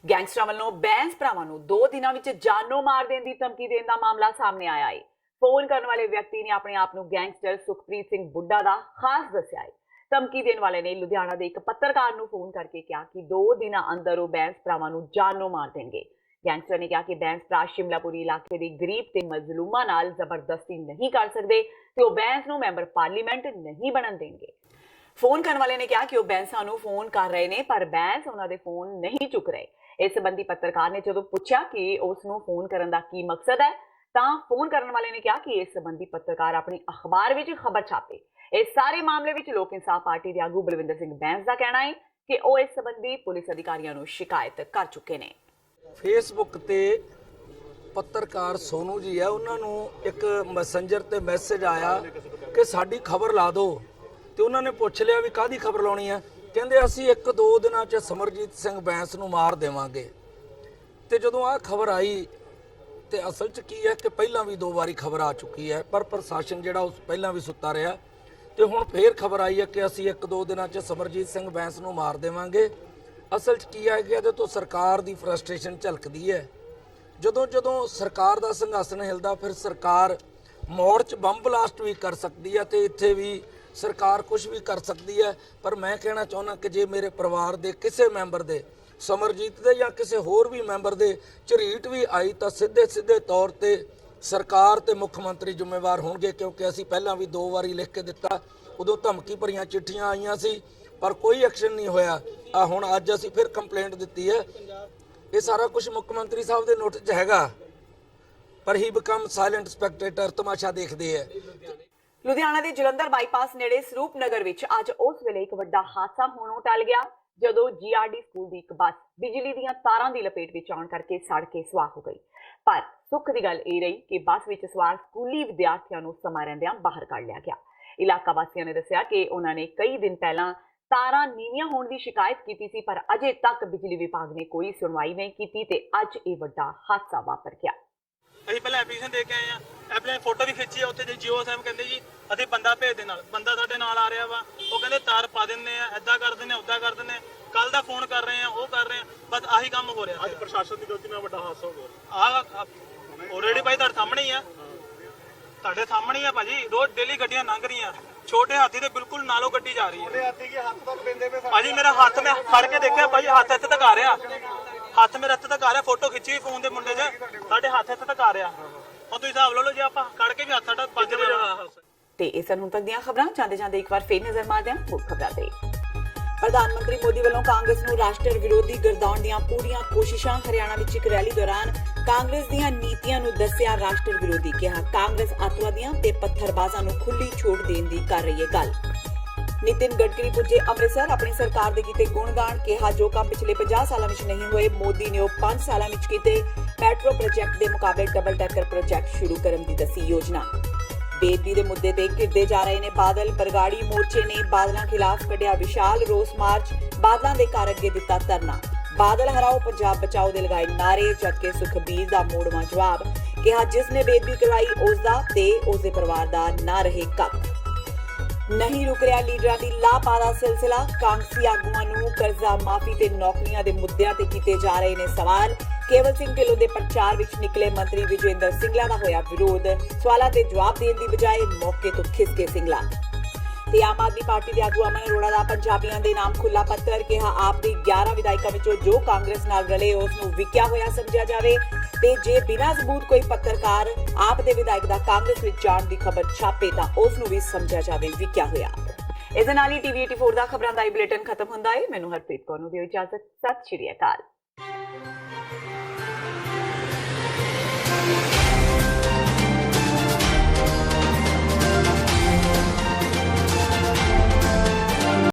ਗੈਂਗਸਟਰਾਂ ਵੱਲੋਂ ਬੈਂਸ ਭਰਾਵਾਂ ਨੂੰ 2 ਦਿਨਾਂ ਵਿੱਚ ਜਾਨੋਂ ਮਾਰ ਦੇਣ ਦੀ ਧਮਕੀ ਦੇਣ ਦਾ ਮਾਮਲਾ ਸਾਹਮਣੇ ਆਇਆ ਹੈ। ਫੋਨ ਕਰਨ ਵਾਲੇ ਵਿਅਕਤੀ ਨੇ ਆਪਣੇ ਆਪ ਨੂੰ ਗੈਂਗਸਟਰ ਸੁਖਪ੍ਰੀਤ ਸਿੰਘ ਬੁੱਢਾ ਦਾ ਖਾਸ ਦੱਸਿਆ ਹੈ। ਧਮਕੀ ਦੇਣ ਵਾਲੇ ਨੇ ਲੁਧਿਆਣਾ ਦੇ ਇੱਕ ਪੱਤਰਕਾਰ ਨੂੰ ਫੋਨ ਕਰਕੇ ਕਿਹਾ ਕਿ 2 ਦਿਨਾਂ ਅੰਦਰ ਉਹ ਬੈਂਸ ਭਰਾਵਾਂ ਨੂੰ ਜਾਨੋਂ ਮਾਰ ਦੇਣਗੇ। ਗੈਂਗਸਟਰ ਨੇ ਕਿਹਾ ਕਿ ਬੈਂਸ ਭਰਾ ਸ਼ਿਮਲਾਪੁਰੀ ਇਲਾਕੇ ਦੇ ਗਰੀਬ ਤੇ ਮਜ਼ਲੂਮਾਂ ਨਾਲ ਜ਼ਬਰਦਸਤੀ ਨਹੀਂ ਕਰ ਸਕਦੇ ਤੇ ਉਹ ਬੈਂਸ ਨੂੰ ਮੈਂਬਰ ਪਾਰਲੀਮੈਂਟ ਨਹੀਂ ਬਣਨ ਦੇਣਗੇ। ਫੋਨ ਕਰਨ ਵਾਲੇ ਨੇ ਕਿਹਾ ਕਿ ਉਹ ਬੈਂਸਾਂ ਨੂੰ ਫੋਨ ਕਰ ਰਹੇ ਨੇ ਪਰ ਬੈਂਸ ਉਹਨਾਂ ਦੇ ਫੋਨ ਨਹੀਂ ਚੁੱਕ ਰਹੇ। ਇਸ ਸੰਬੰਧੀ ਪੱਤਰਕਾਰ ਨੇ ਜਦੋਂ ਪੁੱਛਿਆ ਕਿ ਉਸ ਨੂੰ ਫੋਨ ਕਰਨ ਦਾ ਕੀ ਮਕਸਦ ਹੈ ਤਾਂ ਫੋਨ ਕਰਨ ਵਾਲੇ ਨੇ ਕਿਹਾ ਕਿ ਇਸ ਸੰਬੰਧੀ ਪੱਤਰਕਾਰ ਆਪਣੀ ਅਖਬਾਰ ਵਿੱਚ ਖਬਰ ਛਾਪੇ। ਇਸ ਸਾਰੇ ਮਾਮਲੇ ਵਿੱਚ ਲੋਕ ਇਨਸਾਫ ਪਾਰਟੀ ਦੇ ਆਗੂ ਬਲਵਿੰਦਰ ਸਿੰਘ ਬੈਂਸ ਦਾ ਕਹਿਣਾ ਹੈ ਕਿ ਉਹ ਇਸ ਸੰਬੰਧੀ ਪੁਲਿਸ ਅਧਿਕਾਰੀਆਂ ਨੂੰ ਸ਼ਿਕਾਇਤ ਕਰ ਚੁੱਕੇ ਨੇ। ਫੇਸਬੁੱਕ ਤੇ ਪੱਤਰਕਾਰ ਸੋਨੂ ਜੀ ਹੈ, ਉਹਨਾਂ ਨੂੰ ਇੱਕ ਮੈਸੇਂਜਰ ਤੇ ਮੈਸੇਜ ਆਇਆ ਕਿ ਸਾਡੀ ਖਬਰ ਲਾ ਦਿਓ ਤੇ ਉਹਨਾਂ ਨੇ ਪੁੱਛ ਲਿਆ ਵੀ ਕਾਹਦੀ ਖਬਰ ਲਾਉਣੀ ਹੈ। ਕਹਿੰਦੇ ਅਸੀਂ 1-2 ਦਿਨਾਂ 'ਚ ਸਮਰਜੀਤ ਸਿੰਘ ਬੈਂਸ ਨੂੰ ਮਾਰ ਦੇਵਾਂਗੇ। ਤੇ ਜਦੋਂ ਆਹ ਖਬਰ ਆਈ ਤੇ ਅਸਲ 'ਚ ਕੀ ਹੈ ਕਿ ਪਹਿਲਾਂ ਵੀ 2 ਵਾਰੀ ਖਬਰ ਆ ਚੁੱਕੀ ਹੈ ਪਰ ਪ੍ਰਸ਼ਾਸਨ ਜਿਹੜਾ ਉਸ ਪਹਿਲਾਂ ਵੀ ਸੁੱਤਾ ਰਿਹਾ ਤੇ ਹੁਣ ਫੇਰ ਖਬਰ ਆਈ ਹੈ ਕਿ ਅਸੀਂ 1-2 ਦਿਨਾਂ 'ਚ ਸਮਰਜੀਤ ਸਿੰਘ ਬੈਂਸ ਨੂੰ ਮਾਰ ਦੇਵਾਂਗੇ। ਅਸਲ 'ਚ ਕੀ ਹੈ ਕਿ ਇਹਦੇ ਤੋਂ ਸਰਕਾਰ ਦੀ ਫਰਸਟ੍ਰੇਸ਼ਨ ਝਲਕਦੀ ਹੈ। ਜਦੋਂ ਸਰਕਾਰ ਦਾ ਸੰਘਾਸਨ ਹਿਲਦਾ ਫਿਰ ਸਰਕਾਰ ਮੋੜ 'ਚ ਬੰਬ ਬਲਾਸਟ ਵੀ ਕਰ ਸਕਦੀ ਹੈ ਤੇ ਇੱਥੇ ਵੀ ਸਰਕਾਰ ਕੁਝ ਵੀ ਕਰ ਸਕਦੀ ਹੈ। ਪਰ ਮੈਂ ਕਹਿਣਾ ਚਾਹੁੰਦਾ ਕਿ ਜੇ ਮੇਰੇ ਪਰਿਵਾਰ ਦੇ ਕਿਸੇ ਮੈਂਬਰ ਦੇ, ਸਮਰਜੀਤ ਦੇ ਜਾਂ ਕਿਸੇ ਹੋਰ ਵੀ ਮੈਂਬਰ ਦੇ ਝਰੀਟ ਵੀ ਆਈ ਤਾਂ ਸਿੱਧੇ ਤੌਰ ਤੇ ਸਰਕਾਰ ਤੇ ਮੁੱਖ ਮੰਤਰੀ ਜ਼ਿੰਮੇਵਾਰ ਹੋਣਗੇ, ਕਿਉਂਕਿ ਅਸੀਂ ਪਹਿਲਾਂ ਵੀ 2 ਵਾਰੀ ਲਿਖ ਕੇ ਦਿੱਤਾ। ਉਦੋਂ ਧਮਕੀ ਭਰੀਆਂ ਚਿੱਠੀਆਂ ਆਈਆਂ ਸੀ ਪਰ ਕੋਈ ਐਕਸ਼ਨ ਨਹੀਂ ਹੋਇਆ। ਹੁਣ ਅੱਜ ਅਸੀਂ ਫਿਰ ਕੰਪਲੇਂਟ ਦਿੱਤੀ ਹੈ। ਇਹ ਸਾਰਾ ਕੁਝ ਮੁੱਖ ਮੰਤਰੀ ਸਾਹਿਬ ਦੇ ਨੋਟਿਸ 'ਚ ਹੈਗਾ ਪਰ ਹੀ ਬਿਕਮ ਸਾਇਲੈਂਟ ਸਪੈਕਟੇਟਰ, ਤਮਾਸ਼ਾ ਦੇਖਦੇ ਹੈ। ਲੁਧਿਆਣਾ ਦੇ ਜਲੰਧਰ ਬਾਈਪਾਸ ਨੇੜੇ ਸਰੂਪ ਨਗਰ ਵਿੱਚ ਅੱਜ ਉਸ ਵੇਲੇ ਇੱਕ ਵੱਡਾ ਹਾਦਸਾ ਹੋਣੋਂ ਟਲ ਗਿਆ ਜਦੋਂ GRD ਸਕੂਲ ਦੀ ਇੱਕ ਬੱਸ ਬਿਜਲੀ ਦੀਆਂ ਤਾਰਾਂ ਦੀ ਲਪੇਟ ਵਿੱਚ ਆਉਣ ਕਰਕੇ ਸੜ ਕੇ ਸੁਆਹ ਹੋ ਗਈ। ਪਰ ਸੁੱਖ ਦੀ ਗੱਲ ਇਹ ਰਹੀ ਕਿ ਬੱਸ ਵਿੱਚ ਸਵਾਰ ਸਕੂਲੀ ਵਿਦਿਆਰਥੀਆਂ ਨੂੰ ਸਮਾਂ ਰਹਿੰਦਿਆਂ ਬਾਹਰ ਕੱਢ ਲਿਆ ਗਿਆ। ਇਲਾਕਾ ਵਾਸੀਆਂ ਨੇ ਦੱਸਿਆ ਕਿ ਉਹਨਾਂ ਨੇ ਕਈ ਦਿਨ ਪਹਿਲਾਂ ਤਾਰਾਂ ਨੀਵੀਆਂ ਹੋਣ ਦੀ ਸ਼ਿਕਾਇਤ ਕੀਤੀ ਸੀ ਪਰ ਅਜੇ ਤੱਕ ਬਿਜਲੀ ਵਿਭਾਗ ਨੇ ਕੋਈ ਸੁਣਵਾਈ ਨਹੀਂ ਕੀਤੀ ਤੇ ਅੱਜ ਇਹ ਵੱਡਾ ਹਾਦਸਾ ਵਾਪਰ ਗਿਆ। ਅਸੀਂ ਪਹਿਲਾਂ ਐਪਲੀਕੇਸ਼ਨ ਦੇ ਕੇ ਆਏ ਆ, ਐਪਲੀਕੇਸ਼ਨ ਫੋਟੋ ਵੀ ਖਿੱਚੀ ਆ। ਉੱਥੇ ਜੇ ਜੀਓ ਸਾਹਿਬ ਕਹਿੰਦੇ ਜੀ ਅਸੀਂ ਬੰਦਾ ਭੇਜ ਦੇ ਨਾਲ, ਬੰਦਾ ਸਾਡੇ ਨਾਲ ਆ ਰਿਹਾ ਵਾ, ਉਹ ਕਹਿੰਦੇ ਤਾਰ ਪਾ ਦਿੰਦੇ ਆ, ਏਦਾਂ ਕਰ ਦਿੰਦੇ ਆ, ਉੱਦਾਂ ਕਰ ਦਿੰਦੇ ਆ। ਕੱਲ ਦਾ ਫੋਨ ਕਰ ਰਹੇ ਆ, ਉਹ ਕਰ ਰਹੇ ਆ, ਬਸ ਆਹੀ ਕੰਮ ਹੋ ਰਿਹਾ। ਅੱਜ ਪ੍ਰਸ਼ਾਸਨ ਦੀ ਗਲਤੀ ਨਾਲ ਵੱਡਾ ਹਾਦਸਾ ਹੋ ਗਿਆ। ਆਲਰੇਡੀ ਭਾਈ ਤੁਹਾਡੇ ਸਾਹਮਣੇ ਹੀ ਆ, ਤੁਹਾਡੇ ਸਾਹਮਣੇ ਹੀ ਆ ਭਾਜੀ। ਰੋਜ਼ ਡੇਲੀ ਗੱਡੀਆਂ ਲੰਘ ਰਹੀਆਂ, ਛੋਟੇ ਹਾਥੀ ਦੇ ਬਿਲਕੁਲ ਨਾਲੋਂ ਗੱਡੀ ਜਾ ਰਹੀ ਹੈ। ਭਾਜੀ ਮੇਰਾ ਹੱਥ ਮੈਂ ਫੜ ਕੇ ਦੇਖਿਆ ਭਾਜੀ, ਹੱਥ ਇੱਥੇ ਤੱਕ ਆ ਰਿਹਾ, ਹੱਥ ਮੇਰੇ ਇੱਥੇ ਤੱਕ ਆ ਰਿਹਾ। ਫੋਟੋ ਖਿੱਚੀ ਫੋਨ ਦੇ ਮੁੰਡੇ 'ਚ, ਸਾਡੇ ਹੱਥ ਇੱਥੇ ਤੱਕ ਆ ਰਿਹਾ। ਹੁਣ ਤੁਸੀਂ ਹਿਸਾਬ ਲਾ ਲਓ ਜੇ ਆਪਾਂ ਕੱਢ ਕੇ ਵੀ ਹੱਥ ਸਾਡਾ ਵੱਜ ਰਿਹਾ। ਤੇ ਇਸ ਨੂੰ ਤੱਕ ਦੀਆਂ ਖਬਰਾਂ ਜਾਂਦੇ ਇੱਕ ਵਾਰ ਫੇਰ ਨਜ਼ਰ ਮਾਰਦੇ ਹਾਂ ਮੁੱਖ ਖਬਰਾਂ ਤੇ। ਪ੍ਰਧਾਨ ਮੰਤਰੀ ਮੋਦੀ ਵੱਲੋਂ ਕਾਂਗਰਸ ਨੂੰ ਰਾਸ਼ਟਰ ਵਿਰੋਧੀ ਗਰਦਾਉਣ ਦੀਆਂ ਪੂਰੀਆਂ ਕੋਸ਼ਿਸ਼ਾਂ। ਹਰਿਆਣਾ ਵਿੱਚ ਇੱਕ ਰੈਲੀ ਦੌਰਾਨ ਕਾਂਗਰਸ ਦੀਆਂ ਨੀਤੀਆਂ ਨੂੰ ਦੱਸਿਆ ਰਾਸ਼ਟਰ ਵਿਰੋਧੀ। ਕਿਹਾ ਕਾਂਗਰਸ ਅੱਤਵਾਦੀਆਂ ਤੇ ਪੱਥਰਬਾਜ਼ਾਂ ਨੂੰ ਖੁੱਲੀ ਛੋਟ ਦੇਣ ਦੀ ਕਰ ਰਹੀ ਹੈ ਗੱਲ। ਨਿਤਿਨ ਗਡਕਰੀ ਪੁੱਜੇ ਅੰਮ੍ਰਿਤਸਰ, ਆਪਣੀ ਸਰਕਾਰ ਦੇ ਕੀਤੇ ਗੁਣਗਾਨ। ਕਿਹਾ ਜੋ ਕੰਮ ਪਿਛਲੇ 50 ਸਾਲਾਂ ਵਿੱਚ ਨਹੀਂ ਹੋਏ ਮੋਦੀ ਨੇ ਉਹ 5 ਸਾਲਾਂ ਵਿੱਚ ਕੀਤੇ। ਮੈਟਰੋ ਪ੍ਰੋਜੈਕਟ ਦੇ ਮੁਕਾਬਲੇ ਡਬਲ ਟੈਕਰ ਪ੍ਰੋਜੈਕਟ ਸ਼ੁਰੂ ਕਰਨ ਦੀ ਦੱਸੀ ਯੋਜਨਾ। ਬੇਦੀ ਦੇ ਮੁੱਦੇ ਤੇ ਘਿਰਦੇ ਜਾ ਰਹੇ ਨੇ ਬਾਦਲ। ਬਰਗਾੜੀ ਮੋਰਚੇ ਨੇ ਬਾਦਲਾਂ ਖਿਲਾਫ ਕੱਢਿਆ ਵਿਸ਼ਾਲ ਰੋਸ ਮਾਰਚ। ਬਾਦਲਾਂ ਦੇ ਘਰ ਅੱਗੇ ਦਿੱਤਾ ਧਰਨਾ। ਬਾਦਲ ਹਰਾਓ ਪੰਜਾਬ ਬਚਾਓ ਦੇ ਲਗਾਏ ਨਾਰੇ, ਜਦਕਿ ਸੁਖਬੀਰ ਦਾ ਮੋੜਵਾਂ ਜਵਾਬ। ਕਿਹਾ ਜਿਸ ਨੇ ਬੇਦਬੀ ਕਰਵਾਈ ਉਸ ਦਾ ਤੇ ਉਸ ਦੇ ਪਰਿਵਾਰ ਦਾ ਨਾ ਰਹੇ ਕੱਖ। ਨਹੀਂ ਰੁਕ ਰਿਹਾ ਲੀਡਰਾਂ ਦੀ ਲਾਪਾ ਦਾ ਸਿਲਸਿਲਾ। ਕਾਂਗਰਸੀ ਆਗੂਆਂ ਨੂੰ ਕਰਜ਼ਾ ਮਾਫੀ ਤੇ ਨੌਕਰੀਆਂ ਦੇ ਮੁੱਦਿਆਂ ਤੇ ਕੀਤੇ ਜਾ ਰਹੇ ਨੇ ਸਵਾਲ। ਕੇਵਲ ਸਿੰਘ ਢਿੱਲੋਂ ਦੇ ਪ੍ਰਚਾਰ ਵਿੱਚ ਨਿਕਲੇ ਮੰਤਰੀ ਵਿਜੇਂਦਰ ਸਿੰਗਲਾ ਦਾ ਹੋਇਆ ਵਿਰੋਧ। ਸਵਾਲਾਂ ਦੇ ਜਵਾਬ ਦੇਣ ਦੀ ਬਜਾਏ ਮੌਕੇ ਤੋਂ ਖਿਸਕੇ ਸਿੰਗਲਾ। ਤੇ ਆਮ ਆਦਮੀ ਪਾਰਟੀ ਦੇ ਆਗੂ ਅਮਨ ਅਰੋੜਾ ਦਾ ਪੰਜਾਬੀਆਂ ਦੇ ਨਾਮ ਖੁੱਲਾ ਪੱਤਰ। ਕਿਹਾ ਆਪ ਦੇ 11 ਵਿਧਾਇਕਾਂ ਵਿੱਚੋਂ ਜੋ ਕਾਂਗਰਸ ਨਾਲ ਰਲੇ ਉਸ ਨੂੰ ਵਿਕਿਆ ਹੋਇਆ ਸਮਝਿਆ ਜਾਵੇ ਤੇ ਜੇ ਬਿਨਾਂ ਸਬੂਤ ਕੋਈ ਪੱਤਰਕਾਰ ਆਪ ਦੇ ਵਿਧਾਇਕ ਦਾ ਕਾਂਗਰਸ ਵਿੱਚ ਜਾਣ ਦੀ ਖਬਰ ਛਾਪੇ ਤਾਂ ਉਸ ਨੂੰ ਵੀ ਸਮਝਿਆ ਜਾਵੇ ਵਿਕਿਆ ਹੋਇਆ। ਇਸ ਦੇ ਨਾਲ ਹੀ TV 84 ਦਾ ਖਬਰਾਂ ਦਾ ਇਹ ਬੁਲੇਟਿਨ ਖਤਮ ਹੁੰਦਾ ਹੈ। ਮੈਨੂੰ ਹਰਪ੍ਰੀਤ ਕੌਰ ਨੂੰ ਦਿਓ ਇਜਾਜ਼ਤ। ਸਤਿ ਸ਼੍ਰੀ ਅਕਾਲ।